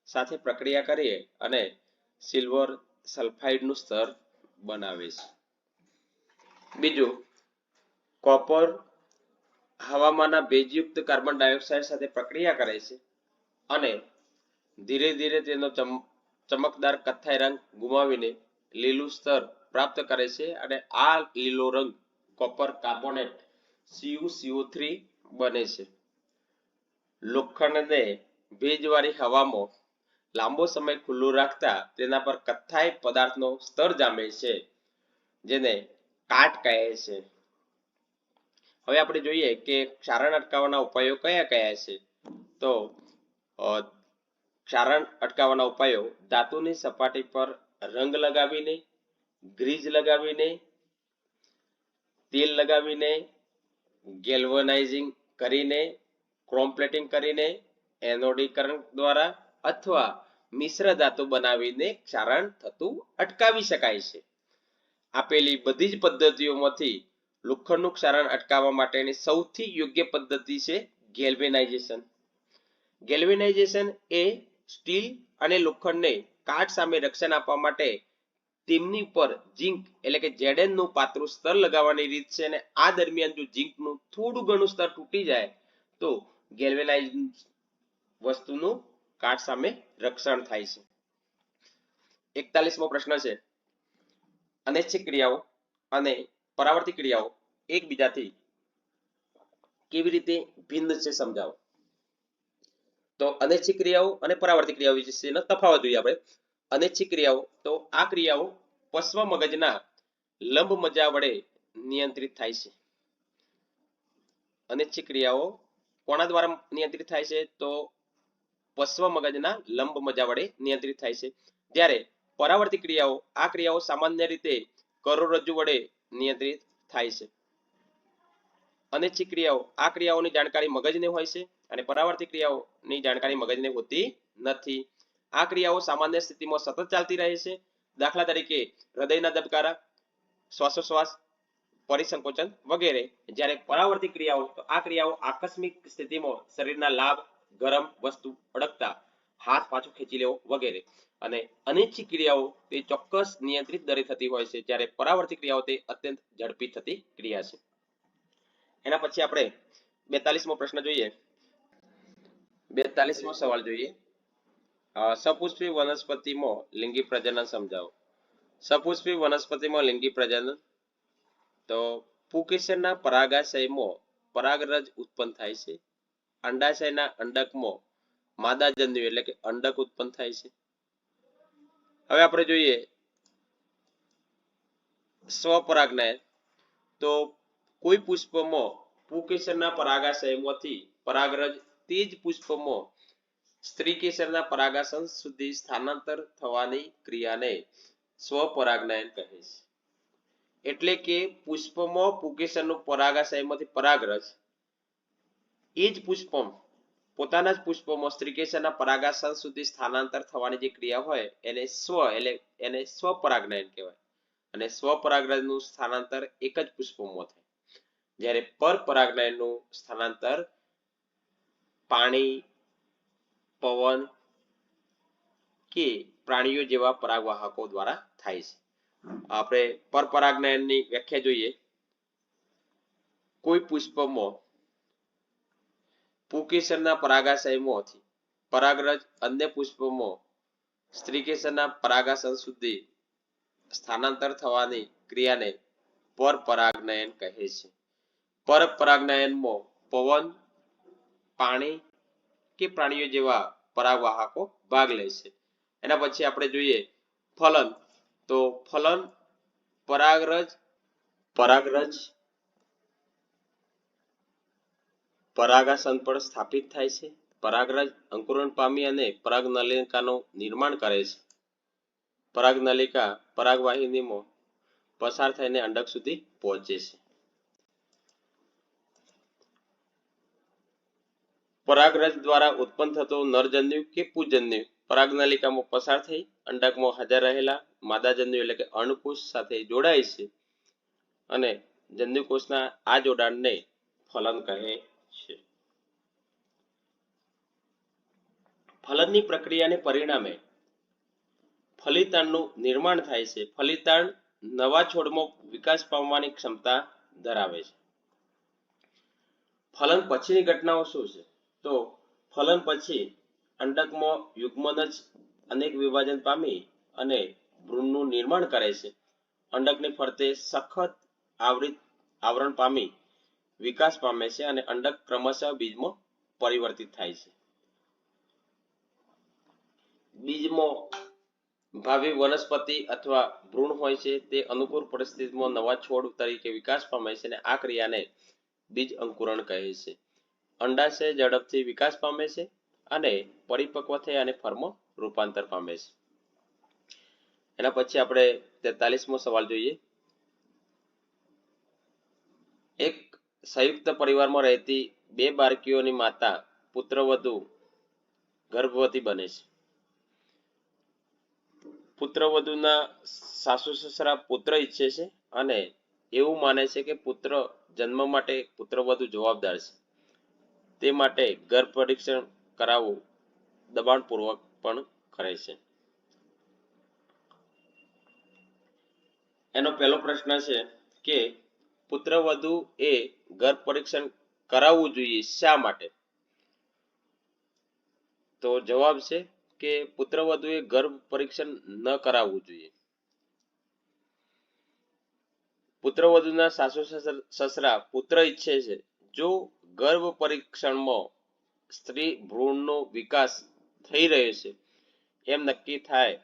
સાથે પ્રક્રિયા કરી અને સિલ્વર સલ્ફાઇડનું સ્તર બનાવે છે. બીજું કોપર હવામાંના ભેજયુક્ત કાર્બન ડાયોક્સાઇડ સાથે પ્રક્રિયા કરે છે અને ધીરે ધીરે તેનો ચમકદાર કથ્થાઈ રંગ ગુમાવીને લીલું સ્તર પ્રાપ્ત કરે છે અને આ લીલો રંગ કોપર કાર્બોનેટ CuCO3 બને છે. લોખંડને ભેજવાળી હવામાં લાંબો સમય ખુલ્લું રાખતા તેના પર કથ્થાઈ પદાર્થનો સ્તર જામે છે જેને કાટ કહે છે. હવે આપણે જોઈએ કે ક્ષારણ અટકાવવાના ઉપાયો કયા કયા છે. તો ક્ષારણ અટકાવવાના ઉપાયો ધાતુની સપાટી પર રંગ લગાવીને, ગ્રીઝ લગાવીને, તેલ લગાવીને, ગેલ્વનાઇઝિંગ કરીને, ક્રોમ પ્લેટિંગ કરીને, એનોડીકરણ દ્વારા અથવા મિશ્ર ધાતુ બનાવીને ક્ષારણ થતું અટકાવી શકાય છે. આપેલી બધી જ પદ્ધતિઓમાંથી લોખંડનું ક્ષારણ અટકાવવા માટેની સૌથી યોગ્ય પદ્ધતિ છે ગેલ્વેનાઇઝેશન. ગેલ્વેનાઇઝેશન એ સ્ટીલ અને લોખંડને કાટ સામે રક્ષણ આપવા માટે તેમની ઉપર ઝીંક એટલે કે Zn નું પાતળું સ્તર લગાવવાની રીત છે અને આ દરમિયાન જો ઝીંકનું થોડું ઘણું સ્તર તૂટી જાય તો ગેલ્વેનાઇઝ વસ્તુનું કાટ સામે રક્ષણ થાય છે. 41મો પ્રશ્ન છે, અનૈચ્છિક ક્રિયાઓ અને પરાવર્તિત ક્રિયાઓ એકબીજાથી કેવી રીતે ભિન્ન છે સમજાવો. તો અનૈચ્છિક ક્રિયાઓ અને પરાવર્તિત ક્રિયાઓ વિશેનો તફાવત જોઈએ આપણે. અનૈચ્છિક ક્રિયાઓ તો આ ક્રિયાઓ પશ્વ મગજના લંબ મજ્જા વડે નિયંત્રિત થાય છે. અનૈચ્છિક ક્રિયાઓ કોના દ્વારા નિયંત્રિત થાય છે? તો પશ્વ મગજના લંબ મજ્જા વડે નિયંત્રિત થાય છે. જ્યારે પરાવર્તિત ક્રિયાઓ આ ક્રિયાઓ સામાન્ય રીતે કરોડરજ્જુ વડે નિયંત્રિત થાય છે. અનૈચ્છિક ક્રિયાઓ આ ક્રિયાઓની જાણકારી મગજને હોય છે અને પરાવર્તિત ક્રિયાઓની જાણકારી મગજને હોતી નથી. આ ક્રિયાઓ સામાન્ય સ્થિતિમાં સતત ચાલતી રહે છે. દાખલા તરીકે હૃદયના ધબકારા, શ્વાસોશ્વાસ, પરિસંકોચન વગેરે. જ્યારે પરાવર્તિત ક્રિયાઓ તો આ ક્રિયાઓ આકસ્મિક સ્થિતિમાં શરીરના લાભ, ગરમ વસ્તુ અડકતા હાથ પાછો ખેંચી લેવો વગેરે. અને અનૈચ્છિક ક્રિયાઓ તે ચોક્કસ નિયંત્રિત દરે થતી હોય છે, જ્યારે પરાવર્તિત ક્રિયાઓ તે અત્યંત ઝડપી થતી ક્રિયા છે. એના પછી આપણે 42મો પ્રશ્ન જોઈએ. 42મો સવાલ જોઈએ. સપુષ્પી વનસ્પતિમાં લિંગી પ્રજનન સમજાવો. સપુષ્પી વનસ્પતિમાં લિંગી પ્રજનન તો પુંકેસરના પરાગાશયમાં પરાગરજ ઉત્પન્ન થાય છે. અંડાશયના અંડકમાં માદાજન્યુ એટલે કે અંડક ઉત્પન્ન થાય છે. હવે આપણે જોઈએ સ્વપરાગનયન. તો કોઈ પુષ્પમાં પુંકેસરના પરાગાશયમાંથી પરાગરજ તે જ પુષ્પમાં સ્ત્રી કેસરના પરાગાસન સુધી સ્થાનાંતર થવાની ક્રિયાને સ્વપરાગનયન કહે છે. એટલે કે પુષ્પમાં પુંકેસરનું પરાગાશયમાંથી પરાગરજ એ જ પુષ્પમ પોતાના જ પુષ્પમાં સ્ત્રીકેસરના પરાગાસન સુધી સ્થાનાંતર થવાની જે ક્રિયા હોય એને સ્વપરાગનયન કહેવાય. અને સ્વપરાગનયનનું સ્થાનાંતર એક જ પુષ્પમાં થાય. જ્યારે પરપરાગનયનનું સ્થાનાંતર પાણી, પવન કે પ્રાણીઓ જેવા પરાગવાહકો દ્વારા થાય છે. આપણે પરપરાગનયનની વ્યાખ્યા જોઈએ. કોઈ પુષ્પમાં પુંકેસરના પરાગાશયમાંથી પરાગરજ અન્ય પુષ્પમાં સ્ત્રીકેસરના પરાગાસન સુધી સ્થાનાંતર થવાની ક્રિયાને પરપરાગનયન કહે છે. પરપરાગનયનમાં પવન, પાણી કે પ્રાણીઓ જેવા પરાગવાહકો ભાગ લે છે. એના પછી આપણે જોઈએ ફલન. તો ફલન પરાગરજ પરાગાસન પર સ્થાપિત થાય છે. પરાગરજ અંકુરણ પામી અને પરાગનલિકાનું નિર્માણ કરે છે. પરાગનલિકા પરાગવાહિનીમાં પસાર થઈને અંડક સુધી પહોંચે છે. પરાગરજ દ્વારા ઉત્પન્ન થતો નરજન્યુ કે પુંજન્યુ પરાગનલિકામાં પસાર થઈ અંડકમાં હાજર રહેલા માદાજન્યુ એટલે કે અંડકોષ સાથે જોડાય છે અને જન્યુકોષના આ જોડાણને ફલન કહે છે. ફલનની પ્રક્રિયાને પરિણામે ફલિતાંડનું નિર્માણ થાય છે. ફલિતાંડ નવા છોડમાં વિકાસ પામવાની ક્ષમતા ધરાવે છે. ફલન પછીની ઘટનાઓ શું છે? તો ફલન પછી અંડકમાં યુગ્મનજ અનેક વિભાજન પામી અને ભ્રૂણનું નિર્માણ કરે છે. અંડકની ફરતે સખત આવરણ પામી વિકાસ પામે છે અને અંડક ક્રમશઃ બીજમાં પરિવર્તિત થાય છે. બીજમાં ભાવિ વનસ્પતિ અથવા ભ્રૂણ હોય છે તે અનુકૂળ પરિસ્થિતિમાં નવા છોડ તરીકે વિકાસ પામે છે અને આ ક્રિયાને બીજ અંકુરણ કહે છે. અંડાશય ઝડપથી વિકાસ પામે છે અને પરિપક્વ થઈ અને ફળમાં રૂપાંતર પામે છે. એના પછી આપણે 43મો સવાલ જોઈએ. એક સંયુક્ત પરિવારમાં રહેતી બે બાળકીઓની માતા પુત્રવધુ ગર્ભવતી બને છે. પુત્રવધુના સાસુ સસરા પુત્ર ઈચ્છે છે અને એવું માને છે કે પુત્ર જન્મ માટે પુત્રવધુ જવાબદાર છે. તે માટે ગર્ભ પરીક્ષણ કરાવવું દબાણપૂર્વક પણ કરે છે. એનો પહેલો પ્રશ્ન છે કે પુત્રવધુ એ ગર્ભ પરીક્ષણ કરાવવું જોઈએ શા માટે? તો જવાબ છે કે પુત્રવધુએ ગર્ભ પરીક્ષણ ન કરાવવું જોઈએ. પુત્રવધુના સાસુ સસરા પુત્ર ઈચ્છે છે. જો ગર્ભ પરીક્ષણમાં સ્ત્રી ભ્રૂણનો વિકાસ થઈ રહ્યો છે એમ નક્કી થાય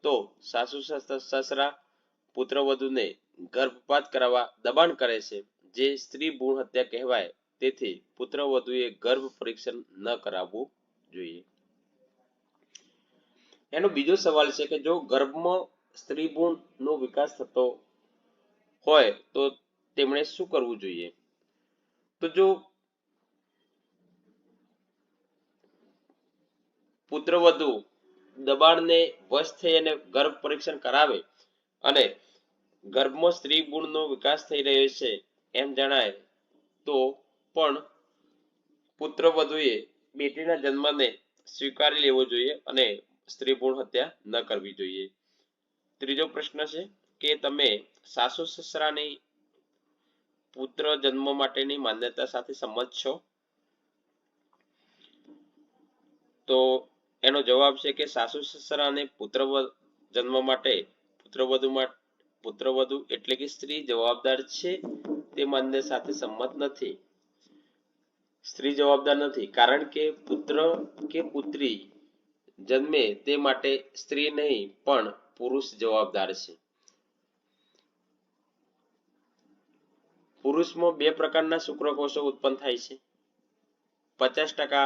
તો સાસુ સસરા પુત્રવધુને ગર્ભપાત કરાવવા દબાણ કરે છે, જે સ્ત્રી ભ્રૂણ હત્યા કહેવાય. તેથી પુત્રવધુએ ગર્ભ પરીક્ષણ ન કરાવવું જોઈએ. એનો બીજો સવાલ છે કે જો ગર્ભમાં સ્ત્રી ભ્રૂણનો વિકાસ થતો હોય તો તેમણે શું કરવું જોઈએ? તો જો પુત્રવધુ દબાણને વશ થઈ અને ગર્ભ પરીક્ષણ કરાવે અને ગર્ભમાં સ્ત્રી ભ્રૂણનો વિકાસ થઈ રહ્યો છે એમ જણાય તો પણ પુત્રવધુએ બેટીના જન્મને સ્વીકારી લેવો જોઈએ અને સ્ત્રી ભ્રૂણ હત્યા ન કરવી જોઈએ. ત્રીજો પ્રશ્ન છે કે તમે સાસુ સસરાની પુત્ર જન્મ માટેની માન્યતા સાથે સંમત છો? તો એનો જવાબ છે કે સાસુ સસરાને પુત્ર જન્મ માટે પુત્રવધુ એટલે કે સ્ત્રી જવાબદાર છે તે માન્યતા સાથે સંમત નથી. સ્ત્રી જવાબદાર નથી કારણ કે પુત્ર કે પુત્રી જન્મે તે માટે સ્ત્રી નહીં પણ પુરુષ જવાબદાર છે. પુરુષમાં બે પ્રકારના શુક્રકોષો ઉત્પન્ન થાય છે. 50%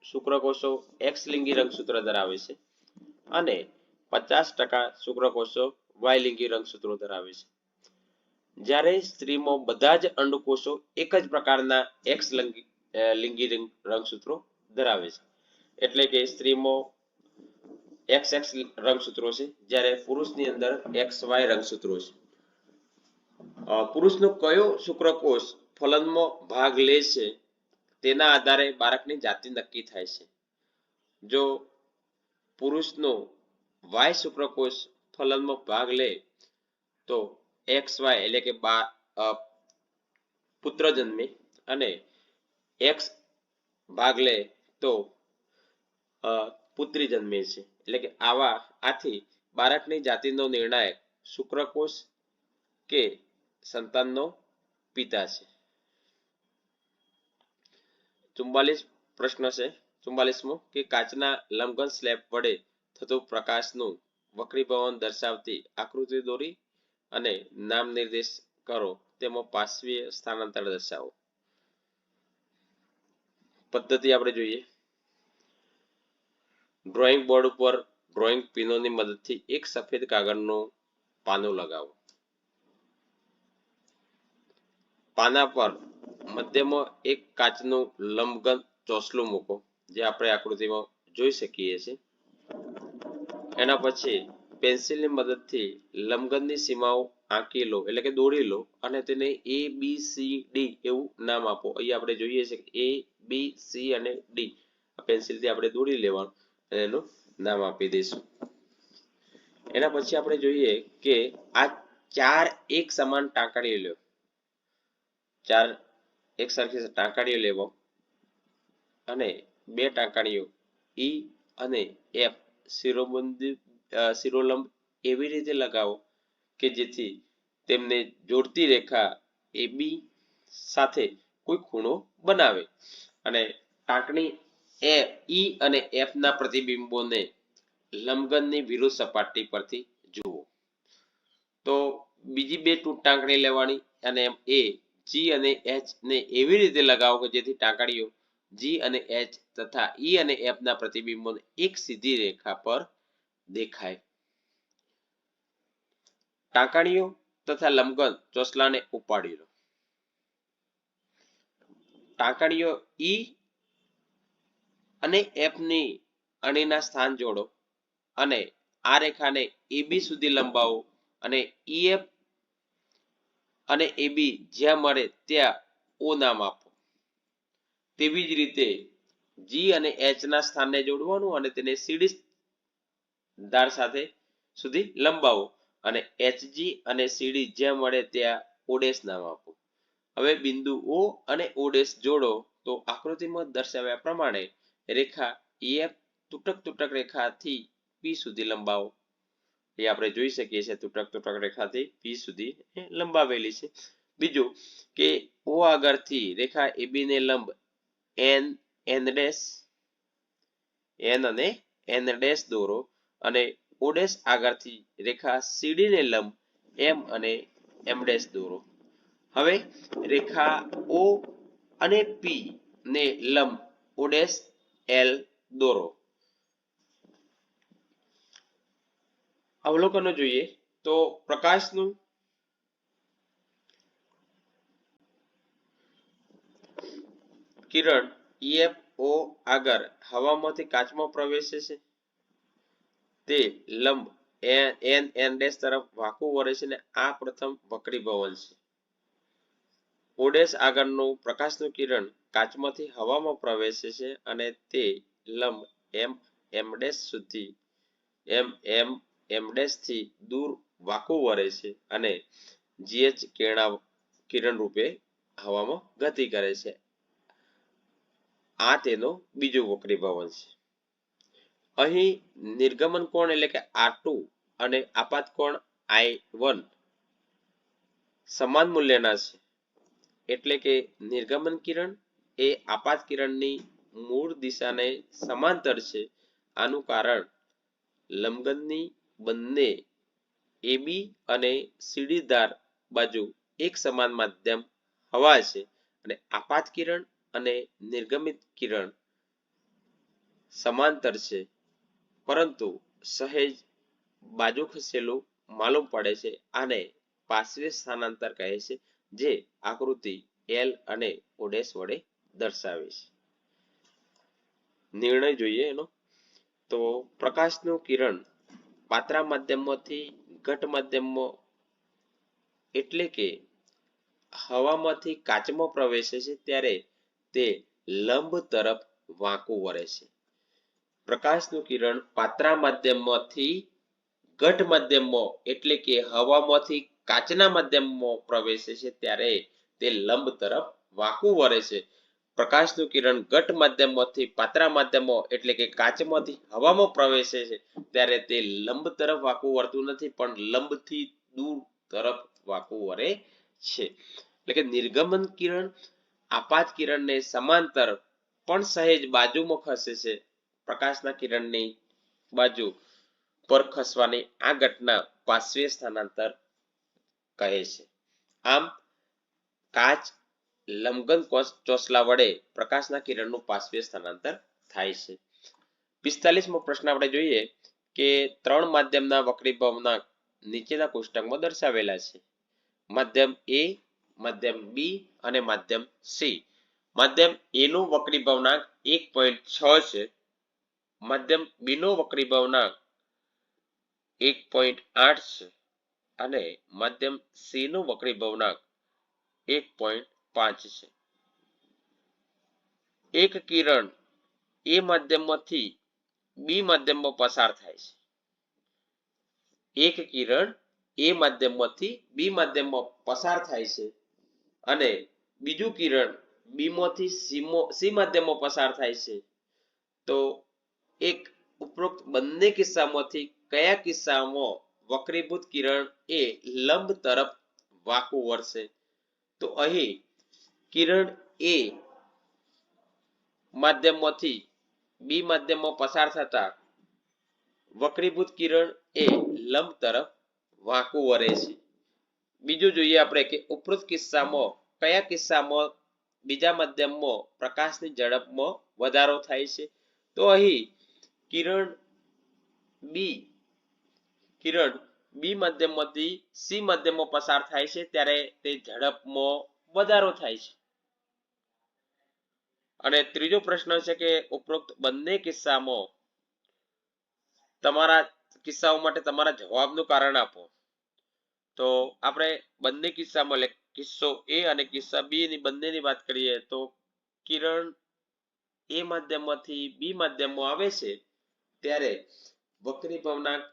શુક્રકોષો એક્સ લિંગી રંગસૂત્ર ધરાવે છે અને 50% શુક્રકોષો વાય લિંગી રંગસૂત્રો ધરાવે છે. જ્યારે સ્ત્રીમાં બધા જ અંડકોષો એક જ પ્રકારના એક્સ લિંગી રંગસૂત્રો ધરાવે છે. એટલે કે સ્ત્રીમાં XX રંગસૂત્રો છે જ્યારે પુરુષની અંદર XY રંગસૂત્રો છે. પુરુષનો કયો શુક્રકોષ ફલનમાં ભાગ લે છે તેના આધારે બાળકની જાતિ નક્કી થાય છે. જો પુરુષનો વાય શુક્રકોષ ફલનમાં ભાગ લે તો XY એટલે કે પુત્ર જન્મે અને X ભાગ લે તો પુત્રી જન્મે છે. એટલે કે આથી બાળકની જાતિનો નિર્ણાયક શુક્રકોષ કે સંતાનનો પિતા છે. 44 પ્રશ્ન છે 44મો કે કાચના લંબઘન સ્લેબ વડે થતું પ્રકાશનું વક્રીભવન દર્શાવતી આકૃતિ દોરી અને નામ નિર્દેશ કરો. તેમાં પાર્શ્વીય સ્થાનાંતર દર્શાવો. પદ્ધતિ આપણે જોઈએ. ડ્રોઈંગ બોર્ડ ઉપર ડ્રોઈંગ પિનોની મદદથી એક સફેદ કાગળનું પાનું લગાવો. પાના પર મધ્યમાં એક કાચનું લંબઘન ચોસલું મૂકો, જે આપણે આકૃતિમાં જોઈ શકીએ છીએ. એના પછી પેન્સિલની મદદથી લંબઘનની સીમાઓ આંકી લો એટલે કે દોરી લો અને તેને ABCD એવું નામ આપો. અહીં આપણે જોઈએ છે કે A, B, C અને D પેન્સિલથી આપણે દોરી લેવાનું અને એનું નામ આપી દઈશું. એના પછી આપણે જોઈએ કે આ 4 એક સમાન ટાંકણીઓ લો. 4 એક સરખી ટાંકણીઓ લેવો અને 2 ટાંકણીઓ E અને F શિરોલંબ એવી રીતે લગાવો કે જેથી તેમને જોડતી રેખા AB સાથે કોઈ ખૂણો બનાવે અને ટાંકણી E અને F ના પ્રતિબિંબોને લંબઘનની વિરુદ્ધ સપાટી પરથી જુઓ. તો બીજી 2 ટાંકણી લેવાની અને એ G અને H ને એવી રીતે લગાવો કે જેથી ટાંકણીઓ G અને H તથા E અને F ના પ્રતિબિંબોને એક સીધી રેખા પર દેખાય. ટાંકણીઓ તથા લંબઘન ચોસલાને ઉપાડી લો. ટાંકણીઓ E અને F ની અણીના સ્થાન જોડો અને આ રેખાને AB સુધી લંબાવો અને EF અને AB જ્યાં મળે ત્યાં O નામ આપો. તેવી જ રીતે G અને H ના સ્થાનને જોડવાનું અને તેને સીધી ધાર સાથે સુધી લંબાવો અને HG અને CD જ્યાં મળે ત્યાં O' નામ આપો. હવે બિંદુ O અને O' જોડો તો આકૃતિમાં દર્શાવ્યા પ્રમાણે રેખા EF તૂટક રેખાથી P સુધી લંબાવો. એ આપણે જોઈ શકીએ છીએ તૂટક રેખાથી P સુધી લંબાવેલી છે. બીજું કે O આગળથી રેખા AB ને લંબ N અને N' દોરો અને O' આગળથી રેખા CD ને લંબ M અને M' દોરો. હવે રેખા O અને P ને લંબ O'L દોરો. અવલોકનો જોઈએ તો પ્રકાશનું કિરણ EFO આગળ હવામાંથી કાચમાં પ્રવેશે છે. તે લંબ N' તરફ વાંકું વળે છે અને આ પ્રથમ વક્રીભવન છે. O' આગળનું પ્રકાશનું કિરણ કાચમાંથી હવામાં પ્રવેશે છે અને તે લંબ M સુધી M' થી દૂર વાંકું વળે છે અને GH કિરણ રૂપે હવામાં ગતિ કરે છે. આ તેનો બીજો વક્રીભવન છે. અહીં નિર્ગમન કોણ એટલે કે R2 અને આપાત કોણ I1 સમાન મૂલ્યના છે. એટલે કે નિર્ગમન કિરણ એ આપાત કિરણની મૂળ દિશાને સમાંતર છે. આનું કારણ લંબગનની બંને AB અને CD ધાર બાજુ એક સમાન માધ્યમ હવા છે અને આપાત કિરણ અને નિર્ગમિત કિરણ સમાંતર છે પરંતુ સહેજ બાજુ ખસેલું માલુમ પડે છે. આને પાર્શ્વીય સ્થાનાંતર કહે છે જે આકૃતિ L અને O' વડે દર્શાવે છે. નિર્ણય જોઈએ એનો તો પ્રકાશનું કિરણ પાતળા માધ્યમમાંથી ઘટ માધ્યમમાં એટલે કે હવામાંથી કાચમાં પ્રવેશે છે ત્યારે તે લંબ તરફ વાંકું વળે છે. પ્રકાશનું કિરણ પાતળા માધ્યમમાંથી ઘટ માધ્યમમાં એટલે કે હવામાંથી કાચના માધ્યમમાં પ્રવેશે છે ત્યારે તે લંબ તરફ વાંકું વળે છે. પ્રકાશનું કિરણ ઘટ માધ્યમમાંથી પાતળા માધ્યમમાં એટલે કે કાચમાંથી હવામાં પ્રવેશે છે ત્યારે તે લંબ તરફ વાંકું વળતું નથી પણ લંબથી દૂર તરફ વાંકું વળે છે. એટલે કે નિર્ગમન કિરણ આપાત કિરણને સમાંતર પણ સહેજ બાજુમાં ખસે છે. પ્રકાશના કિરણની બાજુ પર ખસવાની આ ઘટના પાર્શ્વીય સ્થાનાંતર કહે છે. આમ કાચ લંબઘન ચોસલા વડે પ્રકાશના કિરણનું પાર્શ્વીય સ્થાનાંતર થાય છે. 45મો પ્રશ્ન આપણે જોઈએ કે ત્રણ માધ્યમના વક્રીભવનાંક નીચેના કોષ્ટકમાં દર્શાવેલા છે. માધ્યમ A, માધ્યમ B અને માધ્યમ C. માધ્યમ A નું વક્રીભવનાંક 1.6 છે. માધ્યમ B નો વક્રીભવનાંક 1.8 છે અને માધ્યમ C નો વક્રીભવનાંક 1.5 છે. એક કિરણ A માધ્યમમાંથી B માધ્યમમાં પસાર થાય છે. એક કિરણ A માધ્યમમાંથી B માધ્યમમાં પસાર થાય છે અને બીજું કિરણ B માંથી C માધ્યમમાં પસાર થાય છે. તો એક ઉપરોક્ત બંને કિસ્સામાંથી કયા કિસ્સામાં વક્રીભૂત કિરણ એ લંબ તરફ વાંકું વળશે? તો અહીં કિરણ A માધ્યમમાંથી B માધ્યમમાં પસાર થતા વક્રીભૂત કિરણ એ લંબ તરફ વાંકું વળે છે. બીજું જોઈએ આપણે કે ઉપરોક્ત કિસ્સામાં કયા કિસ્સામાં બીજા માધ્યમમાં પ્રકાશની ઝડપમાં વધારો થાય છે? તો અહીં કિરણ B માધ્યમમાંથી C માધ્યમમાં પસાર થાય છે ત્યારે તે ઝડપમાં વધારો થાય છે. અને ત્રીજો પ્રશ્ન છે કે ઉપરોક્ત બંને કિસ્સામાં તમારા કિસ્સાઓ માટે તમારા જવાબનું કારણ આપો. તો આપણે બંને કિસ્સામાં એટલે કિસ્સો A અને કિસ્સા B ની બંનેની વાત કરીએ તો કિરણ A માધ્યમમાંથી B માધ્યમમાં આવે છે ત્યારે વક્રીભવનાંક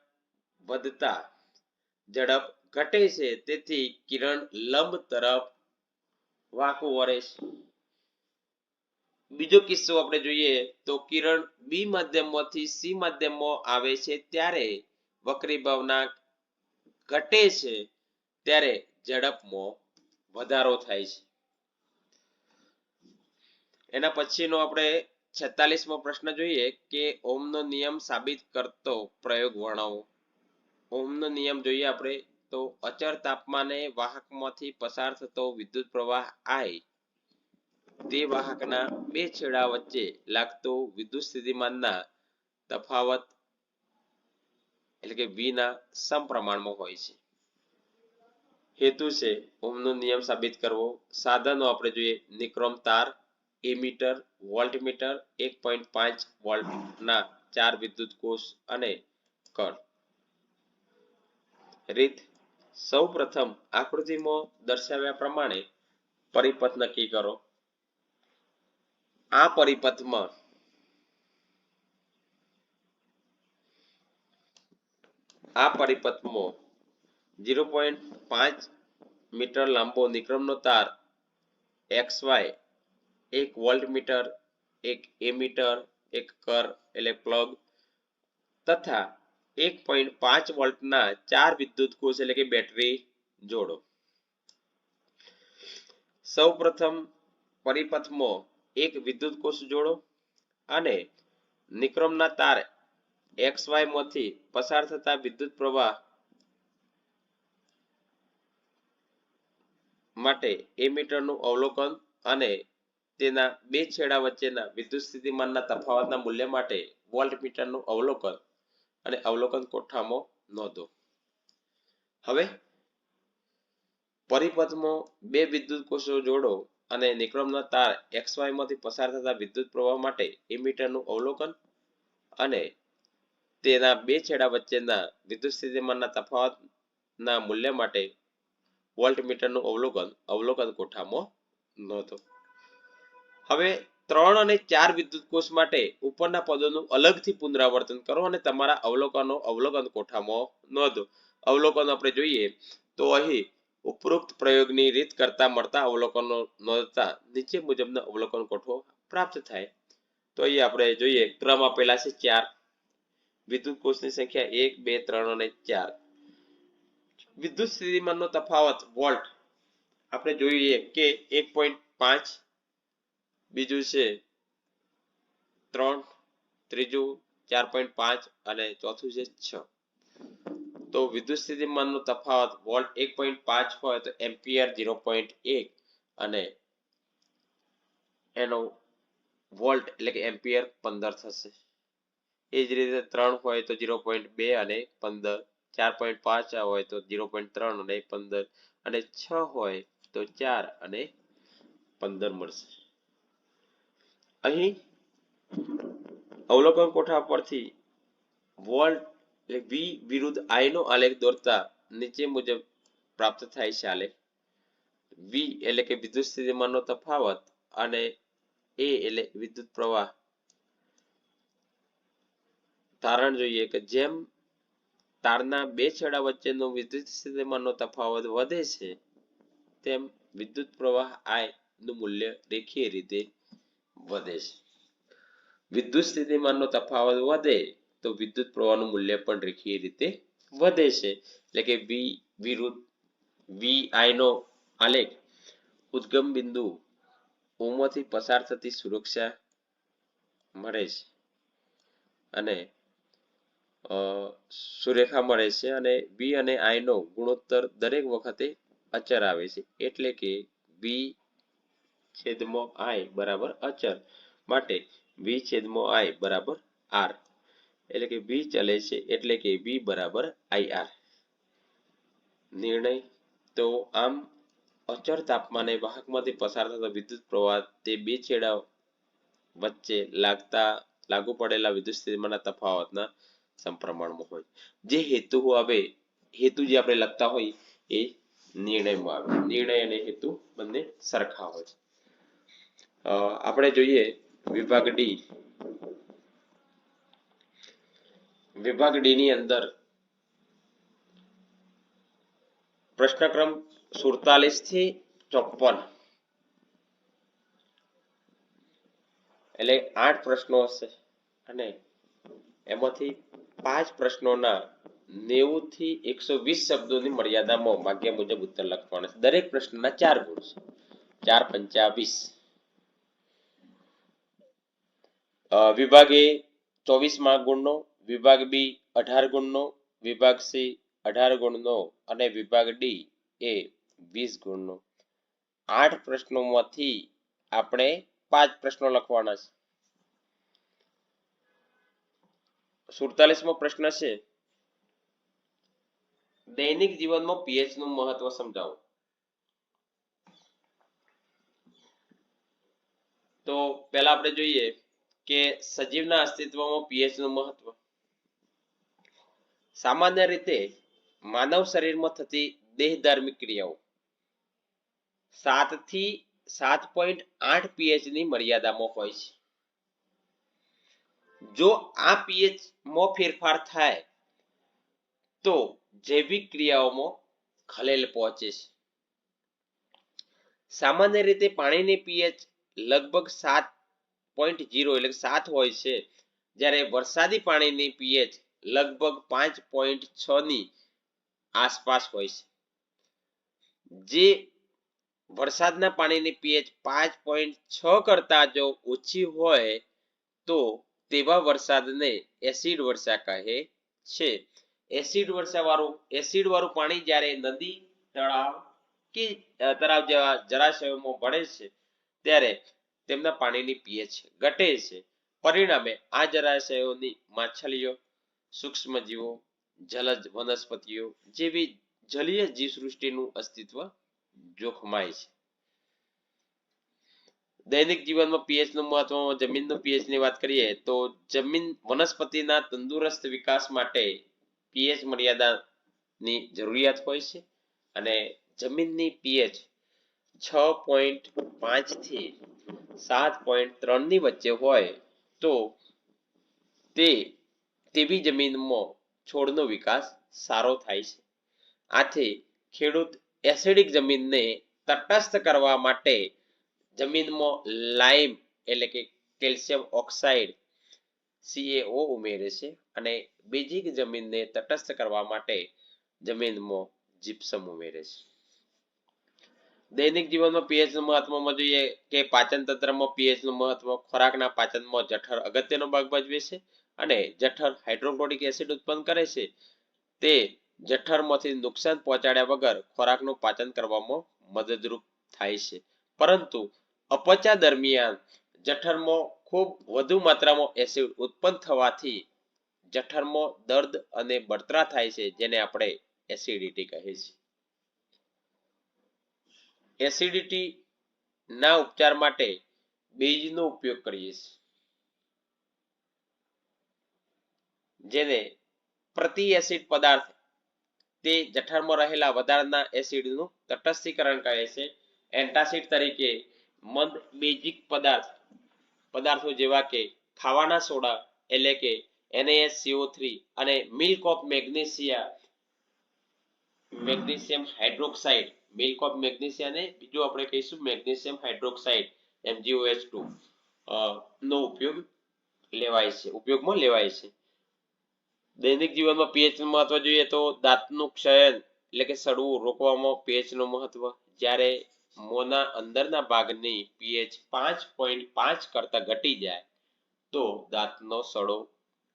વધતા ઝડપ ઘટે છે, તેથી કિરણ લંબ તરફ વાંકું વળે છે. બીજો કિસ્સો આપણે જોઈએ તો કિરણ બી માધ્યમમાંથી સી માધ્યમમાં આવે છે ત્યારે વક્રીભવનાંક ઘટે છે ત્યારે ઝડપમાં વધારો થાય છે. એના પછીનો આપણે 46મો પ્રશ્ન જોઈએ કે ઓહમનો નિયમ સાબિત કરતો પ્રયોગ વર્ણવો. ઓહમનો નિયમ જોઈએ આપણે તો અચળ તાપમાને વાહકમાંથી પસાર થતો વિદ્યુત પ્રવાહ I તે વાહકના બે છેડા વચ્ચે લાગતો વિદ્યુત સ્થિતિમાનના તફાવત એટલે કે V ના સમપ્રમાણમાં હોય છે. હેતુ છે ઓહમનો નિયમ સાબિત કરવો. સાધનો આપણે જોઈએ નિક્રોમ તાર, એમીટર, વોલ્ટમીટર, 1.5 વોલ્ટના 4 વિદ્યુત કોષ અને કળ. રીત સૌપ્રથમ આકૃતિમાં દર્શાવ્યા પ્રમાણે પરિપથ નક્કી કરો. આ પરિપથમાં આ પરિપથમાં 0.5 મીટર લાંબો નિક્રમનો તાર XY, એક વોલ્ટમીટર, એક એમીટર, એક કર એટલે પ્લગ તથા 1.5 વોલ્ટના 4 વિદ્યુત કોષ એટલે કે બેટરી જોડો. સૌપ્રથમ પરિપથમાં એક વિદ્યુત કોષ જોડો અને નિક્રમના તાર XY માંથી પસાર થતા વિદ્યુત પ્રવાહ માટે એમીટરનું અવલોકન અને તેના બે છેડા વચ્ચેના વિદ્યુત સ્થિતિમાનના તફાવતના મૂલ્ય માટે વોલ્ટમીટરનું અવલોકન અને અવલોકન કોઠામાં નોંધો. હવે પરિપથમાં બે વિદ્યુત કોષો જોડો અને નિક્રમના તાર XY માંથી પસાર થતા વિદ્યુત પ્રવાહ માટે એમીટરનું અવલોકન અને તેના બે છેડા વચ્ચેના વિદ્યુત સ્થિતિમાનના તફાવતના મૂલ્ય માટે વોલ્ટમીટરનું અવલોકન કોઠામાં નોંધો. હવે 3 અને 4 વિદ્યુત કોષ માટે ઉપરના પદોનું અલગથી પુનરાવર્તન કરો અને તમારા અવલોકન કોઠામાં નોંધો. અવલોકન આપણે જોઈએ તો અહીં ઉપરોક્ત પ્રયોગની રીત કરતા મળતા અવલોકનો નોંધતા નીચે મુજબનો અવલોકન કોઠો પ્રાપ્ત થાય. તો અહીં આપણે જોઈએ ક્રમ આપેલા છે 4, વિદ્યુત કોષની સંખ્યા 1, 2, 3 અને 4. વિદ્યુત સ્થિતિમાનનો તફાવત વોલ્ટ આપણે જોઈએ કે 1.5, બીજું છે 3, ત્રીજું 4.5 અને ચોથું છે 6. તો વિદ્યુત સ્થિતિમાનનો તફાવત વોલ્ટ 1.5 હોય તો એમ્પિયર 0.1 અને એનો વોલ્ટ એટલે કે એમ્પિયર 15 થશે. એ જ રીતે 3 હોય તો 0.2 અને 15, 4.5 હોય તો 0.3 અને 15 અને 6 હોય તો 4 અને 15 મળશે. અહીં અવલોકન કોઠા પરથી વોલ્ટ એટલે V વિરુદ્ધ I નો આલેખ દોરતા નીચે મુજબ પ્રાપ્ત થાય છે આલેખ. V એટલે કે વિદ્યુત સ્થિતિમાનનો તફાવત અને A એટલે વિદ્યુત પ્રવાહ. તારણ જોઈએ કે જેમ તારના બે છેડા વચ્ચેનો વિદ્યુત સ્થિતિમાનનો તફાવત વધે છે તેમ વિદ્યુત પ્રવાહ I નું મૂલ્ય રેખીય રીતે વધે છે. વિદ્યુત સ્થિતિમાનનો તફાવત વધે તો વિદ્યુત પ્રવાહનું મૂલ્ય પણ રેખીય રીતે વધે છે. એટલે કે V વિરુદ્ધ VI નો આલેખ ઉદ્ગમ બિંદુ O માંથી પસાર થતી સુરક્ષા મળે છે અને સુરેખા મળે છે અને V અને I નો ગુણોત્તર દરેક વખતે અચર આવે છે. એટલે કે V/I બરાબર અચર માટે V/I બરાબર R. એટલે કે V ચલે છે એટલે કે V બરાબર IR. નિર્ણય તો આમ અચળ તાપમાને વાહકમાંથી પસાર થતો વિદ્યુત પ્રવાહ તે બે છેડા વચ્ચે લાગુ પડેલા વિદ્યુત સ્થિતિમાનના તફાવતના સમપ્રમાણમાં હોય. જે હેતુ જે આપણે લખતા હોય એ નિર્ણયમાં આવે. નિર્ણય અને હેતુ બંને સરખા હોય. આપણે જોઈએ વિભાગ ડી. વિભાગ ડી ની અંદર પ્રશ્ન ક્રમ 47 થી 54 એટલે 8 પ્રશ્નો હશે અને એમાંથી 5 પ્રશ્નોના 90 થી 120 શબ્દોની મર્યાદામાં માગ્યા મુજબ ઉત્તર લખવાના છે. દરેક પ્રશ્નના 4 ગુણ છે. 4 પંચા 20. વિભાગ એ 24 ગુણનો, વિભાગ બી 18 ગુણનો, વિભાગ સી 18 ગુણનો અને વિભાગ ડી એ 20 ગુણનો. 8 પ્રશ્નોમાંથી આપણે 5 પ્રશ્નો લખવાના છે. 47મો પ્રશ્ન છે, દૈનિક જીવનમાં પીએચ નું મહત્વ સમજાવો. તો પહેલા આપણે જોઈએ કે સજીવના અસ્તિત્વમાં પીએચ નું મહત્વ. સામાન્ય રીતે માનવ શરીરમાં થતી દેહધાર્મિક ક્રિયાઓ 7 થી 7.8 પીએચ ની મર્યાદામાં હોય છે. જો આ પીએચ માં ફેરફાર થાય તો જૈવિક ક્રિયાઓમાં ખલેલ પહોંચે છે. સામાન્ય રીતે પાણીની પીએચ લગભગ 7.0 એટલે 7 હોય છે, જ્યારે વરસાદી પાણીની પીએચ લગભગ 5.6 ની આસપાસ હોય છે. જે વરસાદના પાણીની પીએચ 5.6 કરતા જો ઓછી હોય તો તેવા વરસાદને એસિડ વર્ષા કહે છે. એસિડ વાળું પાણી જ્યારે નદી, તળાવ કે તળાવ જેવા જળાશયોમાં ભળે છે ત્યારે તેમના પાણીની પીએચ ઘટે છે. પરિણામે આ જળાશયોની માછલીઓ, સૂક્ષ્મજીવો, જલજ વનસ્પતિઓ જેવી જલીય જીવસૃષ્ટિનું અસ્તિત્વ જોખમાય છે. દૈનિક જીવનમાં પીએચ નું મહત્વ. જમીનનું પીએચ ની વાત કરીએ તો જમીન વનસ્પતિના તંદુરસ્ત વિકાસ માટે પીએચ મર્યાદાની જરૂરિયાત હોય છે અને જમીનની પીએચ 6.5 થી 7.3 ની વચ્ચે હોય તો તેવી જમીનમાં છોડનો વિકાસ સારો થાય છે. આથી ખેડૂત એસિડિક જમીનને તટસ્થ કરવા માટે જમીનમાં લાઇમ એટલે કે કેલ્શિયમ ઓક્સાઇડ CaO ઉમેરે છે અને બેઝિક જમીનને તટસ્થ કરવા માટે જમીનમાં જીપ્સમ ઉમેરે છે. દૈનિક જીવનમાં પીએચ નું મહત્વમાં જોઈએ કે પાચન તંત્રમાં પીએચ નું મહત્વ. ખોરાકના પાચનમાં જઠર અગત્યનો ભાગ ભજવે છે અને જઠર હાઇડ્રોક્લોરિક એસિડ ઉત્પન્ન કરે છે. તે જઠરમાંથી નુકસાન પહોંચાડ્યા વગર ખોરાકનું પાચન કરવામાં મદદરૂપ થાય છે. પરંતુ અપચા દરમિયાન જઠરમાં ખૂબ વધુ માત્રામાં એસિડ ઉત્પન્ન થવાથી જઠરમાં દર્દ અને બળતરા થાય છે, જેને આપણે એસિડિટી કહે છે. એસિડિટી ના ઉપચાર માટે બીજનો ઉપયોગ કરીએ છીએ, જેને પ્રતિ એસિડ પદાર્થ તે જઠરમાં રહેલા વધારાના એસિડનું તટસ્થીકરણ કહે છે. એન્ટાસિડ તરીકે મંદ બેઝિક પદાર્થો જેવા કે ખાવાના સોડા એટલે કે NaSCO3 અને milk of magnesium hydroxide, milk of magnesia ને બીજું આપણે કહીશું મેગ્નેશિયમ હાઇડ્રોક્સાઇડ MgOH2 નો ઉપયોગમાં લેવાય છે. દૈનિક જીવનમાં પીએચ નું મહત્વ જોઈએ તો દાંતનું ક્ષયન એટલે કે સડવું રોકવામાં પીએચ નું મહત્વ. જ્યારે મોંના અંદરના ભાગની પીએચ 5.5 કરતા ઘટી જાય તો દાંતનો સડો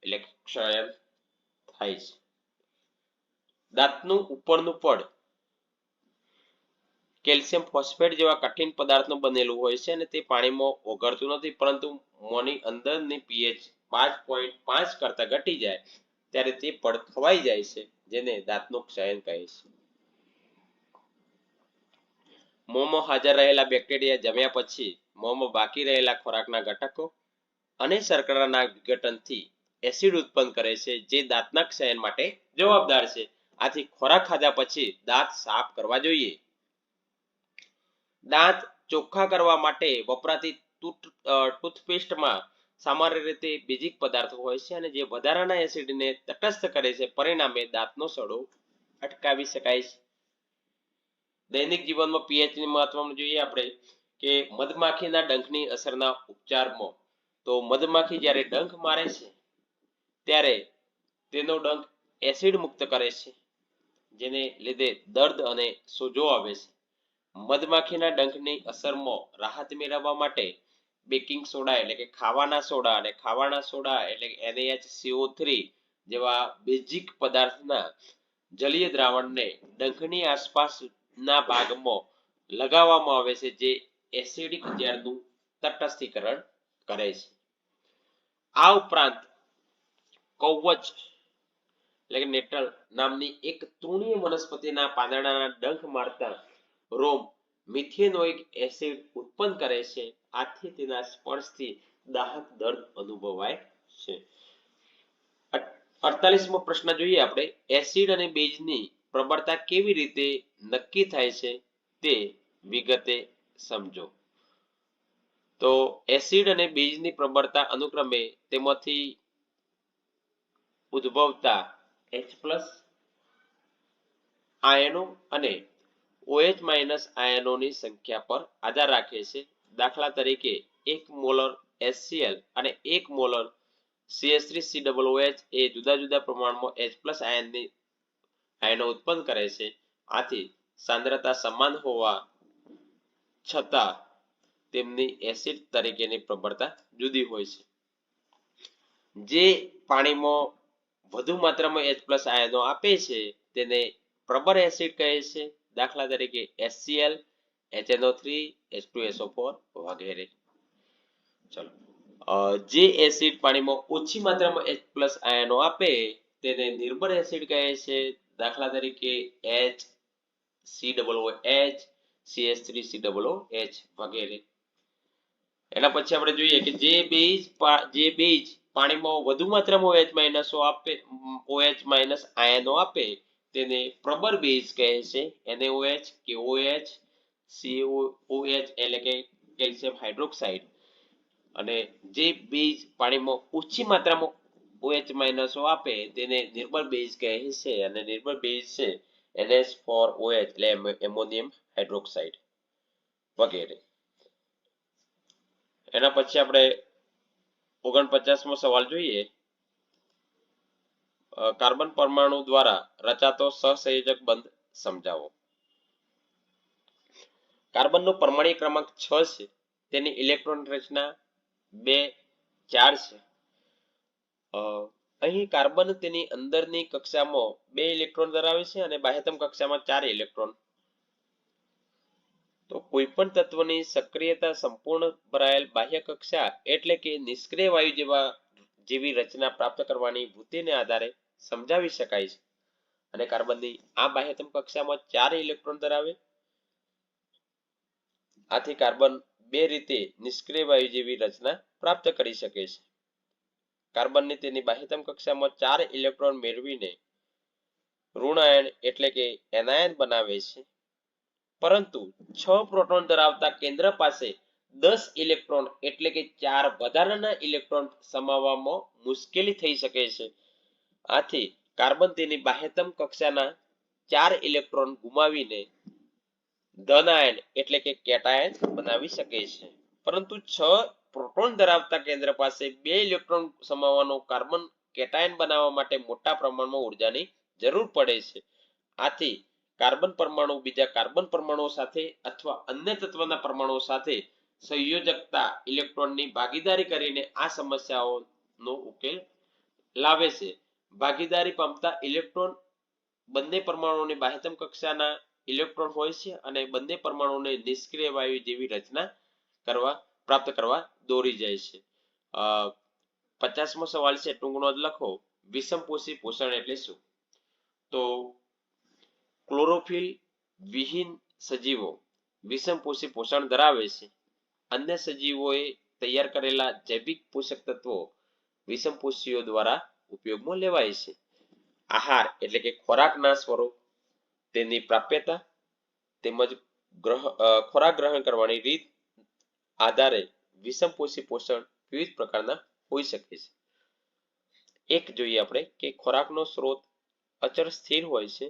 એટલે ક્ષયન થાય છે. દાંતનું ઉપરનું પડ કેલ્શિયમ ફોસ્ફેટ જેવા કઠિન પદાર્થનું બનેલું હોય છે અને તે પાણીમાં ઓગળતું નથી, પરંતુ મોંની અંદરની પીએચ 5.5 કરતા ઘટી જાય ત્યારે તે પડ ખવાઈ જાય છે, જેને દાંતનું ક્ષયન કહે છે. મોંમાં હાજર રહેલા બેક્ટેરિયા જમ્યા પછી મોંમાં બાકી રહેલા ખોરાકના ઘટકો અને શર્કરાના વિઘટનથી એસિડ ઉત્પન્ન કરે છે, જે દાંતના ક્ષયન માટે જવાબદાર છે. આથી ખોરાક ખાધા પછી દાંત સાફ કરવા જોઈએ. દાંત ચોખ્ખા કરવા માટે વપરાતી ટૂથપેસ્ટમાં સામાન્ય રીતે બેઝિક પદાર્થો હોય છે અને જે વધારાના એસિડને તટસ્થ કરે છે, પરિણામે દાંતનો સડો અટકાવી શકાય છે. દૈનિક જીવનમાં pH ની મહત્વમાં જોઈએ આપણે કે મધમાખીના ડંખની અસરના ઉપચારમાં તો મધમાખી જ્યારે ડંખ મારે છે ત્યારે તેનો ડંખ એસિડ મુક્ત કરે છે, જેને લીધે દર્દ અને સોજો આવે છે. મધમાખીના ડંખની અસરમાં રાહત મેળવવા માટે બેકિંગ સોડા એટલે કે ખાવાના સોડા અને ખાવાના સોડા એટલે કે NaHCO3 જેવા બેઝિક પદાર્થના જલીય દ્રાવણને ડંખની આસપાસના ભાગમાં લગાવવામાં આવે છે, જે એસિડિક ઝેરનું તટસ્થીકરણ કરે છે. આ ઉપરાંત કવચ એટલે કે નેટલ નામની એક તૃણીય વનસ્પતિના પાંદડાના ડંખ મારતા રોમ મિથેનોઇક એસિડ ઉત્પન્ન કરે છે. આથી તેના સ્પર્શથી દાહક દર્દ અનુભવાય છે. 48મો પ્રશ્ન જોઈએ આપણે, એસિડ અને બેઝની પ્રબળતા કેવી રીતે નક્કી થાય છે તે વિગતે સમજો. તો એસિડ અને બેઝની પ્રબળતા અનુક્રમે તેમાંથી ઉદ્ભવતા H+ આયનો અને OH- આયનોની સંખ્યા પર આધાર રાખે છે. દાખલા તરીકે 1 મોલર HCl અને 1 મોલર CH3COOH એ જુદા જુદા પ્રમાણમાં H+ આયનો ઉત્પન્ન કરે છે. આથી સાંદ્રતા સમાન હોવા છતાં તેમની એસિડ તરીકેની પ્રબળતા જુદી હોય છે. જે પાણીમાં વધુ માત્રામાં H+ આયનો આપે છે તેને પ્રબળ એસિડ કહે છે. દાખલા તરીકે HCl, HNO3, H2SO4 વગેરે. ચલો, જે એસિડ પાણીમાં ઓછી માત્રામાં H+ આયનો આપે તેને નિર્બળ એસિડ કહે છે. દાખલા તરીકે HCOOH, CH3COOH વગેરે. એના પછી આપણે જોઈએ કે જે બેઝ પાણીમાં વધુ માત્રામાં OH- આયનો આપે તેને પ્રબળ બેઝ કહે છે. NaOH, KOH, COOH એટલે કે કેલ્શિયમ હાઇડ્રોક્સાઇડ. અને જે બેઝ પાણીમાં ઓછી માત્રામાં OH- આપે તેને નિર્બળ બેઝ કહે છે અને નિર્બળ બેઝ છે NH4OH એટલે એમોનિયમ હાઇડ્રોક્સાઇડ વગેરે. એના પછી આપણે 49મો સવાલ જોઈએ, કાર્બન પરમાણુ દ્વારા રચાતો સહસંયોજક બંધ સમજાવો. કાર્બનનો પરમાણુ ક્રમાંક 6 છે. તેની ઇલેક્ટ્રોન રચના 2, 4 છે. અહીં કાર્બન તેની અંદરની કક્ષામાં 2 ઇલેક્ટ્રોન ધરાવે છે અને બાહ્યતમ કક્ષામાં 4 ઇલેક્ટ્રોન. તો કોઈ પણ તત્વની સક્રિયતા સંપૂર્ણ ભરાયેલ બાહ્ય કક્ષા એટલે કે નિષ્ક્રિય વાયુ જેવી રચના પ્રાપ્ત કરવાની વૃત્તિને આધારે સમજાવી શકાય છે. અને કાર્બનની આ બાહ્યતમ કક્ષામાં 4 ઇલેક્ટ્રોન ધરાવે. આથી કાર્બન બે રીતે નિષ્ક્રિય વાયુ જેવી રચના પ્રાપ્ત કરી શકે છે. કાર્બનની તેની બાહ્યતમ કક્ષામાં 4 ઇલેક્ટ્રોન મેળવીને ઋણ આયન એટલે કે એનાયન બનાવે છે. પરંતુ 6 પ્રોટોન ધરાવતા કેન્દ્ર પાસે 10 ઇલેક્ટ્રોન એટલે કે 4 વધારાના ઇલેક્ટ્રોન સમાવવામાં મુશ્કેલી થઈ શકે છે. આથી કાર્બન તેની બાહ્યતમ કક્ષાના 4 ઇલેક્ટ્રોન ગુમાવીને ધન આયન એટલે કે કેટાયન બનાવી શકે છે. પરંતુ 6 પ્રોટોન ધરાવતા કેન્દ્ર પાસે 2 ઇલેક્ટ્રોન સમાવવાનો કાર્બન કેટાયન બનાવવા માટે મોટા પ્રમાણમાં ઉર્જાની જરૂર પડે છે. આથી કાર્બન પરમાણુ બીજા કાર્બન પરમાણુઓ સાથે અથવા અન્ય તત્વના પરમાણુઓ સાથે સંયોજકતા ઇલેક્ટ્રોનની ભાગીદારી કરીને આ સમસ્યાઓનો ઉકેલ લાવે છે. ભાગીદારી પામતા ઇલેક્ટ્રોન બંને પરમાણુઓની બાહ્યતમ કક્ષાના ઇલેક્ટ્રોન હોય છે અને બંને પરમાણુઓને નિષ્ક્રિય વાયુ જેવી રચના પ્રાપ્ત કરવા દોરી જાય છે. 50મો સવાલ છે, ટૂંક નોંધ લખો. વિષમપોષી પોષણ એટલે શું? તો ક્લોરોફિલ વિહીન સજીવો વિષમપોષી પોષણ ધરાવે છે. અન્ય સજીવોએ તૈયાર કરેલા જૈવિક પોષક તત્વો વિષમપોષીઓ દ્વારા ઉપયોગમાં લેવાય છે. આહાર એટલે કે ખોરાકના સ્વરૂપ, તેની પ્રાપ્યતા તેમજ ખોરાક ગ્રહણ કરવાની રીત આધારે વિષમપોષી પોષણ વિવિધ પ્રકારના હોઈ શકે છે. એક જોઈએ આપણે કે ખોરાકનો સ્ત્રોત અચળ સ્થિર હોય છે,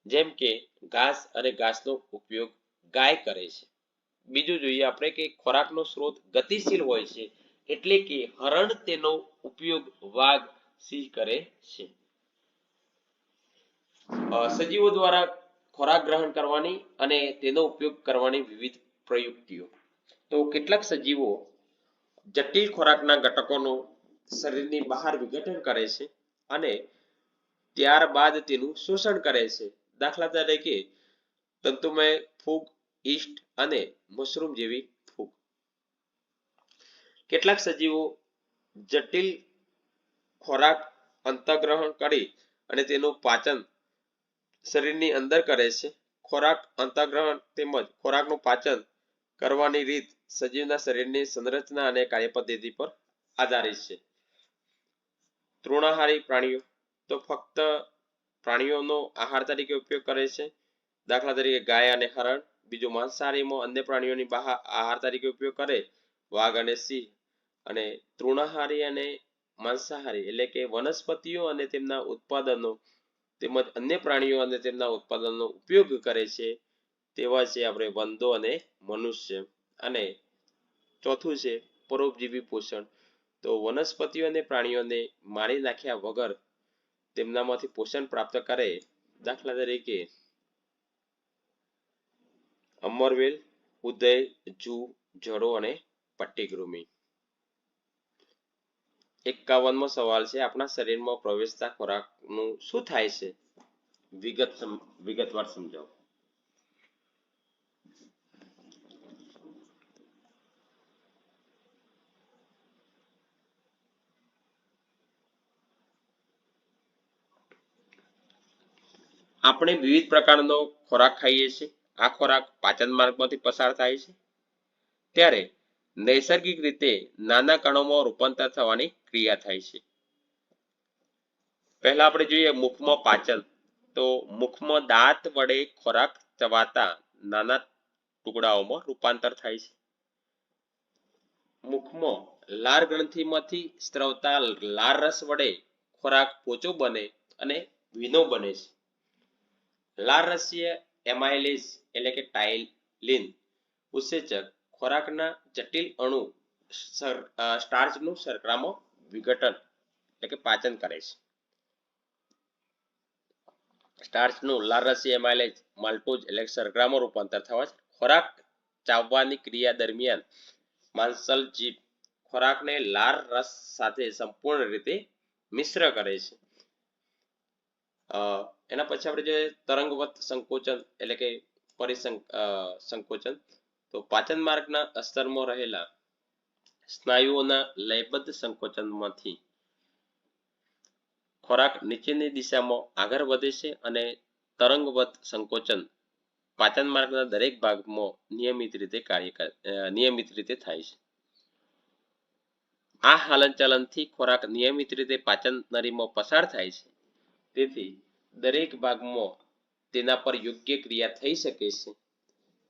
જેમ કે ઘાસ અને ઘાસનો ઉપયોગ ગાય કરે છે. બીજું જોઈએ આપણે કે ખોરાકનો સ્ત્રોત ગતિશીલ હોય છે, એટલે કે હરણ તેનો ઉપયોગ વાઘ સિંહ કરે છે. સજીવો દ્વારા ખોરાક ગ્રહણ કરવાની અને તેનો ઉપયોગ કરવાની વિવિધ પ્રયુક્તિઓ. તો કેટલાક સજીવો જટિલ ખોરાકના ઘટકોનું શરીરની બહાર વિઘટન કરે છે અને ત્યારબાદ તેનું શોષણ કરે છે. દાખલા તરીકે તંતુમય ફૂગ, ઈસ્ટ અને મશરૂમ જેવી ફૂગ. કેટલાક સજીવો જટિલ ખોરાક અંતઃગ્રહણ કરી અને તેનું પાચન શરીરની અંદર કરે છે. ખોરાક અંતઃગ્રહણ તેમજ ખોરાકનું પાચન કરવાની રીત સજીવના શરીરની સંરચના અને કાર્યપદ્ધતિ પર આધારિત છે. તૃણાહારી પ્રાણીઓ તો ફક્ત પ્રાણીઓનો આહાર તરીકે ઉપયોગ કરે છે. દાખલા તરીકે ગાય અને હરણ. બીજું માંસાહારીમાં અન્ય પ્રાણીઓની આહાર તરીકે ઉપયોગ કરે, વાઘ અને સિંહ. અને તૃણાહારી અને માંસાહારી એટલે કે વનસ્પતિઓ અને તેમના ઉત્પાદનો તેમજ અન્ય પ્રાણીઓ અને તેમના ઉત્પાદનનો ઉપયોગ કરે છે, તેવા છે આપણે વંદો અને મનુષ્ય. અને ચોથું છે પરોપજીવી પોષણ. તો વનસ્પતિઓ અને પ્રાણીઓને મારી નાખ્યા વગર તેમનામાંથી પોષણ પ્રાપ્ત કરે. દાખલા તરીકે અમરવેલ, ઉદય, જૂ, જડો અને પટ્ટીકૃમિ. 51મો સવાલ છે, આપણા શરીરમાં પ્રવેશતા ખોરાકનું શું થાય છે? વિગતવાર સમજાવો. આપણે વિવિધ પ્રકારનો ખોરાક ખાઈએ છીએ. આ ખોરાક પાચન માર્ગમાંથી પસાર થાય છે, ત્યારે નૈસર્ગિક રીતે નાના કણોમાં રૂપાંતર થવાની ક્રિયા થાય છે. પહેલા આપણે જોઈએ મુખમાં પાચન. તો મુખમાં દાંત વડે ખોરાક ચવાતા નાના ટુકડાઓમાં રૂપાંતર થાય છે. મુખમાં લાળ ગ્રંથિમાંથી સ્ત્રવતા લાળ રસ વડે ખોરાક પોચો બને અને ભીનો બને છે. લાળ રસીય એમાઇલેઝ એટલે કે ટાઇલિન ઉત્સેચક ખોરાકના જટિલ અણુ સ્ટાર્ચનું શર્કરામાં વિઘટન એટલે કે પાચન કરે છે. સ્ટાર્ચનું લાળ રસીય એમાઇલેઝ માલ્ટોઝ એટલે કે શર્કરામાં રૂપાંતર થવા ખોરાક ચાવવાની ક્રિયા દરમિયાન માંસલ જીભ ખોરાકને લાળ રસ સાથે સંપૂર્ણ રીતે મિશ્ર કરે છે. એના પછી આપણે જોઈએ તરંગવત સંકોચન એટલે કે પરિસંકોચન. તો પાચન માર્ગના અસ્તરમાં રહેલા સ્નાયુઓના લયબદ્ધ સંકોચનમાંથી ખોરાક નીચેની દિશામાં આગળ વધે છે અને તરંગવત સંકોચન પાચન માર્ગના દરેક ભાગમાં નિયમિત રીતે થાય છે. આ હલનચલનથી ખોરાક નિયમિત રીતે પાચન નળીમાં પસાર થાય છે, તેથી દરેક ભાગમાં તેના પર યોગ્ય ક્રિયા થઈ શકે છે.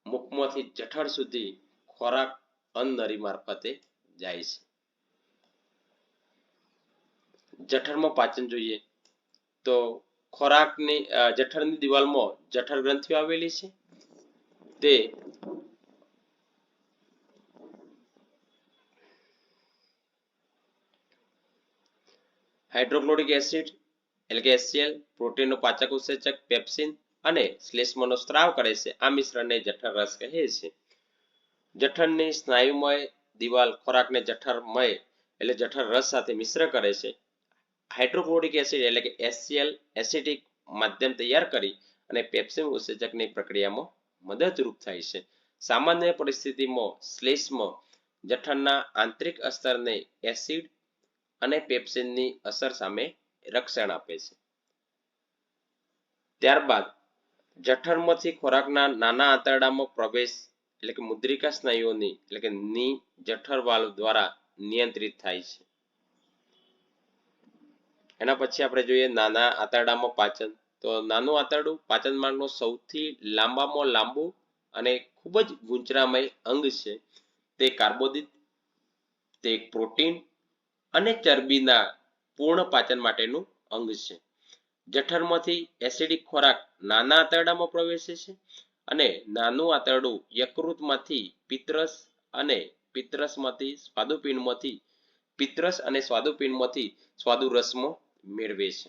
મુખમાંથી જઠર સુધી ખોરાક અન્નનળી મારફતે જાય છે. જઠરમાં પાચન જોઈએ તો ખોરાકની જઠરની દિવાલમાં જઠર ગ્રંથિઓ આવેલી છે. તે હાઇડ્રોક્લોરિક એસિડ એટલે કે HCl, પ્રોટીનનો પાચક ઉત્સેચક પેપ્સિન અને શ્લેષ્માનો સ્ત્રાવ કરે છે. આ મિશ્રણને જઠર રસ કહે છે. જઠરની સ્નાયુમય દિવાલ ખોરાકને જઠરમય એટલે જઠર રસ સાથે મિશ્ર કરે છે. હાઇડ્રોક્લોરિક એસિડ એટલે કે HCl એસિડિક માધ્યમ તૈયાર કરી અને પેપ્સિન ઉત્સેચકની પ્રક્રિયામાં મદદરૂપ થાય છે. સામાન્ય પરિસ્થિતિમાં શ્લેષ્મ જઠરના આંતરિક અસ્તરને એસિડ અને પેપ્સિનની અસર સામે રક્ષણ આપે છે. ત્યારબાદ જઠરમાંથી ખોરાકના નાના આંતરડામાં પ્રવેશ એટલે કે મુદ્રિકા સ્નાયુઓની એટલે કે ની જઠર વાલ્વ દ્વારા નિયંત્રિત થાય છે. એના પછી આપણે જોઈએ નાના આંતરડામાં પાચન. તો નાનું આંતરડું પાચન માર્ગનું સૌથી લાંબામાં લાંબુ અને ખૂબ જ ગૂંચળામય અંગ છે. તે કાર્બોદિત, તે પ્રોટીન અને ચરબીના પૂર્ણ પાચન માટેનું અંગ છે. જઠરમાંથી એસિડિક ખોરાક નાના આંતરડામાં પ્રવેશે છે અને નાનું આંતરડું યકૃતમાંથી પિત્તરસ અને સ્વાદુપિંડમાંથી સ્વાદુરસમાં મેળવે છે.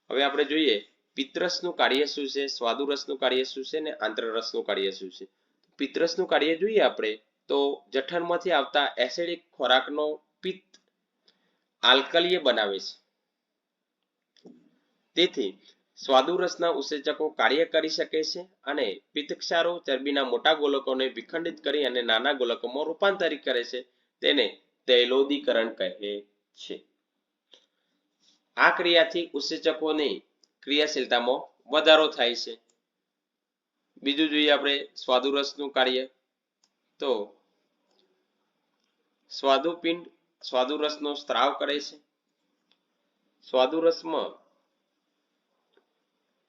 હવે આપણે જોઈએ પિત્તરસનું કાર્ય શું છે, સ્વાદુરસનું કાર્ય શું છે અને આંતરરસનું કાર્ય શું છે. પિત્તરસનું કાર્ય જોઈએ આપણે તો જઠરમાંથી આવતા એસિડિક ખોરાકનો પિત્ત આલ્કલીય બનાવે છે. તેથી સ્વાદુરસના ઉત્સેચકો કાર્ય કરી શકે છે અને પિત્તક્ષારો ચરબીના મોટા ગોલકોને વિખંડિત કરી અને નાના ગોલકોમાં રૂપાંતરિત કરે છે. તેને તૈલોદીકરણ કહે છે. આ ક્રિયાથી ઉત્સેચકોની ક્રિયાશીલતામાં વધારો થાય છે. બીજું જોઈએ આપણે સ્વાદુરસનું કાર્ય તો સ્વાદુપિંડ સ્વાદુરસનો સ્ત્રાવ કરે છે. સ્વાદુરસમાં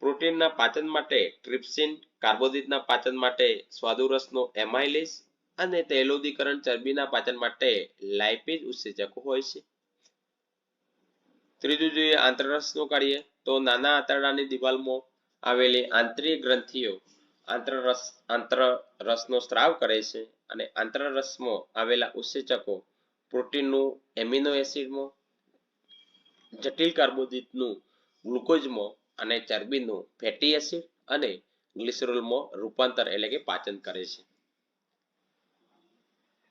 પ્રોટીનના પાચન માટે ટ્રિપ્સિન, કાર્બોદિતના પાચન માટે સ્વાદુરસનો એમાઇલેઝ અને તૈલોદીકરણ ચરબીના પાચન માટે લાઇપેઝ ઉત્સેચકો હોય છે. ત્રીજું જોઈએ આંતરરસનું કાર્ય તો નાના આંતરડાની દિવાલમાં આવેલી આંતરિક ગ્રંથિઓ આંતરરસનો સ્ત્રાવ કરે છે અને આંતરરસમાં આવેલા ઉત્સેચકો પ્રોટીનનું એમિનો એસિડમાં, જટિલ કાર્બોદિતનું ગ્લુકોઝમાં અને ચરબીનું ફેટી એસિડ અને ગ્લિસરોલમાં રૂપાંતર એટલે કે પાચન કરે છે.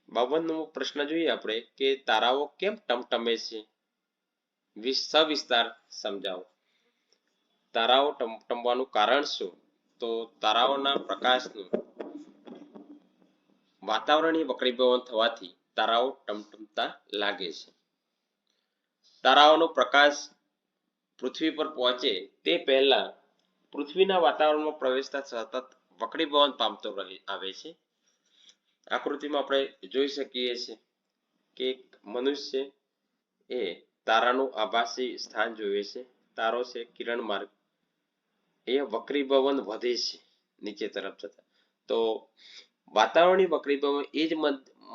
52મો પ્રશ્ન જોઈએ આપણે કે તારાઓ કેમ ટમટમે છે? સવિસ્તાર સમજાવો. તારાઓ ટમટમવાનું કારણ શું? તો તારાઓના પ્રકાશનું વાતાવરણીય વક્રીભવન થવાથી તારાઓ ટમટમતા લાગે છે. તારાઓનો પ્રકાશ પૃથ્વી પર પહોંચે તે પહેલા પૃથ્વીના વાતાવરણમાં પ્રવેશતા સતત વક્રીભવન પામતો આવે છે. આકૃતિમાં આપણે જોઈ શકીએ છીએ કે મનુષ્ય એ તારાનું આભાસી સ્થાન જોવે છે. તારો છે કિરણ માર્ગ, એ વક્રીભવન વધે છે નીચે તરફ જતા. તો વાતાવરણીય વક્રીભવન એ જ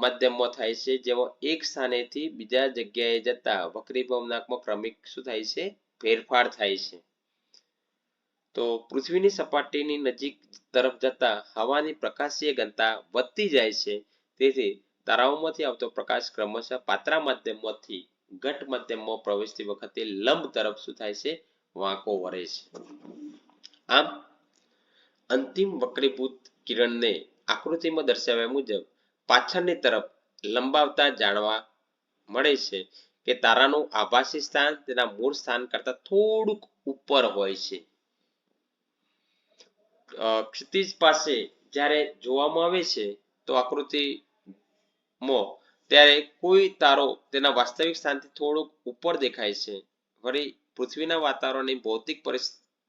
માધ્યમમાં થાય છે જેમાં એક સ્થાનેથી બીજા જગ્યાએ જતા વક્રીભવનાંકમાં ક્રમિક શું થાય છે? ફેરફાર થાય છે. તો પૃથ્વીની સપાટીની નજીક તરફ જતા હવાની પ્રકાશીય ઘનતા વધતી જાય છે. તેથી તારાઓમાંથી આવતો પ્રકાશ ક્રમશઃ પાતળા માધ્યમમાંથી ઘટ માધ્યમમાં પ્રવેશતી વખતે લંબ તરફ શું થાય છે? વાંકો વળે છે. આમ અંતિમ વક્રીભૂત કિરણને આકૃતિમાં દર્શાવ્યા મુજબ પાછળની તરફ લંબાવતા જાણવા મળે છે કે તારાનું આભાસી સ્થાન તેના મૂળ સ્થાન કરતા થોડુંક ઉપર હોય છે. ક્ષિતિજ પાસે જ્યારે જોવામાં આવે છે તો આકૃતિમાં ત્યારે કોઈ તારો તેના વાસ્તવિક સ્થાનથી થોડુંક ઉપર દેખાય છે. વળી પૃથ્વીના વાતાવરણની ભૌતિક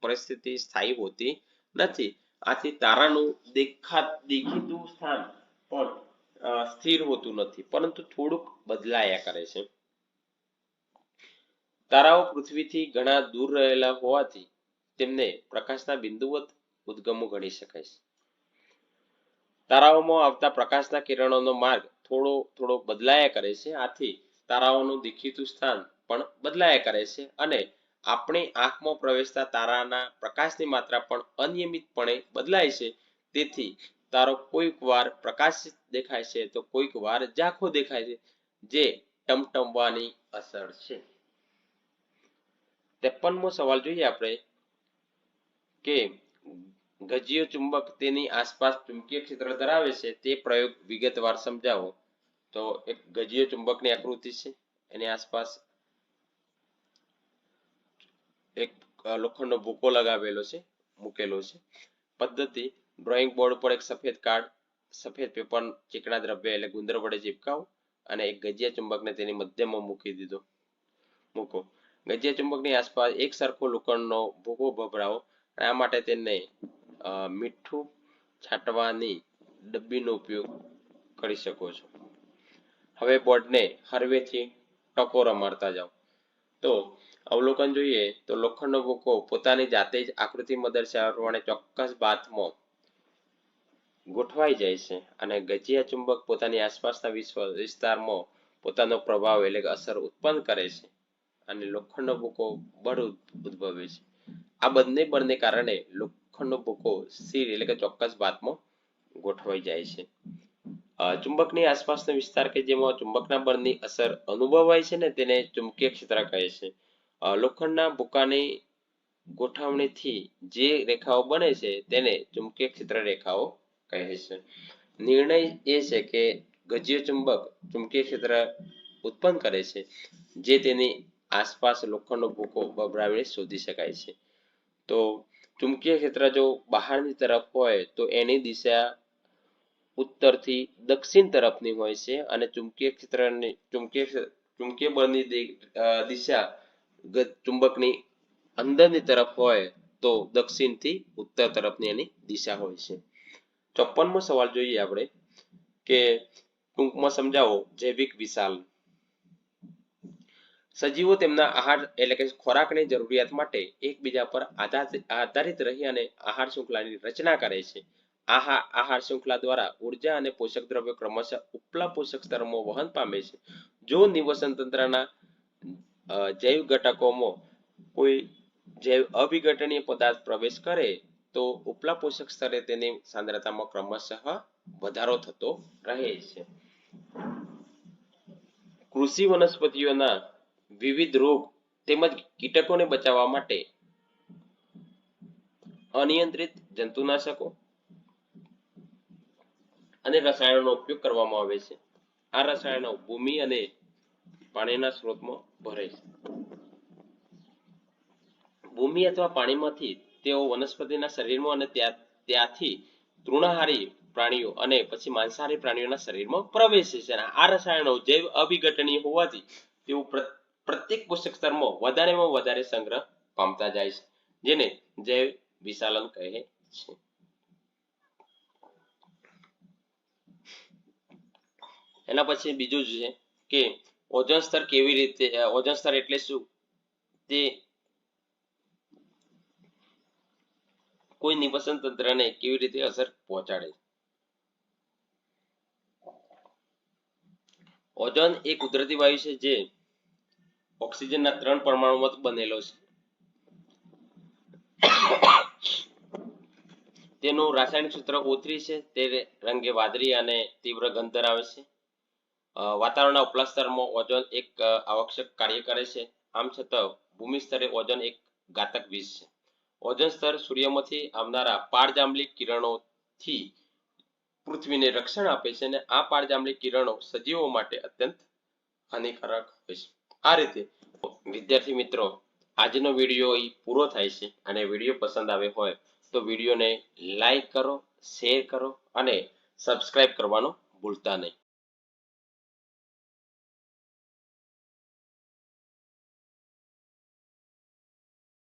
પરિસ્થિતિ સ્થાયી હોતી નથી. આથી તારાનું દેખીતું સ્થાન પણ સ્થિર હોતું નથી, પરંતુ થોડુંક બદલાયા કરે છે. તારાઓ પૃથ્વીથી ઘણા દૂર રહેલા હોવાથી તેમને પ્રકાશના બિંદુવત ઉદ્ગમો ગણી શકાય છે. તારાઓમાં આવતા પ્રકાશના કિરણોનો માર્ગ થોડો બદલાયા કરે છે. આથી તારાઓનું દેખીતું સ્થાન પણ બદલાયા કરે છે અને આપણી આંખમાં પ્રવેશતા તારાના પ્રકાશની માત્રા પણ અનિયમિતપણે બદલાય છે. તેથી તારો કોઈક વાર પ્રકાશિત દેખાય છે તો કોઈક વાર ઝાંખો દેખાય છે, જે ટમટમવાની અસર છે. 53મો સવાલ જોઈએ આપણે કે ગજીય ચુંબક તેની આસપાસ ચુંબકીય ક્ષેત્ર ધરાવે છે. તે પ્રયોગ વિગતવાર સમજાવો. તો એક ગજીય ચુંબકની આકૃતિ છે, એની આસપાસ એક લોખંડનો ભૂકો લગાવેલો છે, મૂકેલો છે. પદ્ધતિ: ડ્રોઈંગ બોર્ડ પર એક સફેદ પેપર ચીકણા દ્રવ્ય એટલે ગુંદર વડે ચીપકાવો અને એક ગજીય ચુંબકને તેની મધ્યમાં મૂકો. ગજીય ચુંબકની આસપાસ એક સરખો લોખંડનો ભૂકો ભભરાવો. આ માટે તેને મીઠું છાંટવાની ડબ્બીનો ઉપયોગ કરી શકો છો. હવે બોર્ડને હળવેથી ટકોરો મારતા જાઓ. તો અવલોકન જોઈએ તો લોખંડનો ભૂકો પોતાની જાતે જ આકૃતિમાં દર્શાવ્યા પ્રમાણે ચોક્કસ બાથમાં ગોઠવાઈ જાય છે અને ગજીયા ચુંબક પોતાની આસપાસના વિસ્તારમાં પોતાનો પ્રભાવ એટલે કે અસર ઉત્પન્ન કરે છે અને લોખંડનો ભૂકો બળ ઉદ્ભવે છે. આ બંને બળને કારણે લોખંડનો ભૂકો સ્થિર એટલે કે ચોક્કસ ભાતમાં ગોઠવાઈ જાય છે. ચુંબકની આસપાસનો વિસ્તાર કે જેમાં ચુંબકના બળની અસર અનુભવાય છે ને તેને ચુંબકીય ક્ષેત્ર કહે છે. લોખંડના ભૂકાની ગોઠવણીથી જે રેખાઓ બને છે તેને ચુંબકીય ક્ષેત્ર રેખાઓ કહે છે. નિર્ણય એ છે કે ગજીય ચુંબક ચુંબકીય ક્ષેત્ર ઉત્પન્ન કરે છે જે તેની આસપાસ લોખંડનો ભૂકો ભભરાવીને શોધી શકાય છે. તો ચુંબકીય ક્ષેત્ર જો બહારની તરફ હોય તો એની દિશા ઉત્તરથી દક્ષિણ તરફની હોય છે અને ચુંબકીય ક્ષેત્રની ચુંબકીય બળની દિશા ચુંબકની અંદરની તરફ હોય તો દક્ષિણથી ઉત્તર તરફની એની દિશા હોય છે. 54મો સવાલ જોઈએ આપણે કે ટૂંકમાં સમજાવો જૈવિક વિશાલ. સજીવો તેમના આહાર એટલે કે ખોરાકની જરૂરિયાત માટે એકબીજા પર આધારિત રહી અને આહાર શૃંખલાની રચના કરે છે. આહાર શૃંખલા દ્વારા ઉર્જા અને પોષક દ્રવ્યો ક્રમશઃ ઉપલા પોષક સ્તરોમાં વહન પામે છે. જો નિવસન તંત્રના જૈવ ઘટકોમાં કોઈ જૈવ અવિઘટનીય પદાર્થ પ્રવેશ કરે તો ઉપલા પોષક સ્તરે તેની સાંદ્રતામાં ક્રમશઃ વધારો થતો રહે છે. કૃષિ વનસ્પતિઓના વિવિધ રોગ તેમજ કીટકોને બચાવવા માટે અનિયંત્રિત જંતુનાશકો અને રસાયણોનો ઉપયોગ કરવામાં આવે છે. આ રસાયણો ભૂમિ અને પાણીના સ્ત્રોતમાં ભરે છે. ભૂમિ અથવા પાણીમાંથી તેઓ વનસ્પતિના શરીરમાં અને ત્યાંથી તૃણાહારી પ્રાણીઓ અને પછી માંસાહારી પ્રાણીઓના શરીરમાં પ્રવેશે છે. આ રસાયણો જૈવ અવિઘટનીય હોવાથી તેઓ પ્રત્યેક પોષક સ્તરમાં વધારેમાં વધારે સંગ્રહ પામતા જાય છે જેને જૈવ વિશાલન કહે છે. એના પછી બીજું છે કે ઓઝોન સ્તર કેવી રીતે ઓઝોન સ્તર એટલે શું તે કોઈ નિવસન તંત્રને કેવી રીતે અસર પહોંચાડે છે. ઓઝોન એ કુદરતી વાયુ છે જે ઓક્સિજનના 3 પરમાણુમાંથી બનેલો છે. તેનું રાસાયણિક સૂત્ર O3 છે. તે રંગે વાદળી અને તીવ્ર ગંધ ધરાવે છે. વાતાવરણના ઉપલા સ્તરમાં ઓઝોન એક આવશ્યક કાર્ય કરે છે. આમ છતાં ભૂમિ સ્તરે ઓઝોન એક ઘાતક વિષ છે. ઓઝોન સ્તર સૂર્યમાંથી આવનારા પારજાંબલી કિરણોથી પૃથ્વીને રક્ષણ આપે છે અને આ પારજાંબલી કિરણો સજીવો માટે અત્યંત હાનિકારક હોય છે. આ રીતે વિદ્યાર્થી મિત્રો આજનો વિડીયો અહીં પૂરો થાય છે અને વિડીયો પસંદ આવ્યો હોય તો વિડીયોને લાઈક કરો, શેર કરો અને સબસ્ક્રાઇબ કરવાનું ભૂલતા નહીં.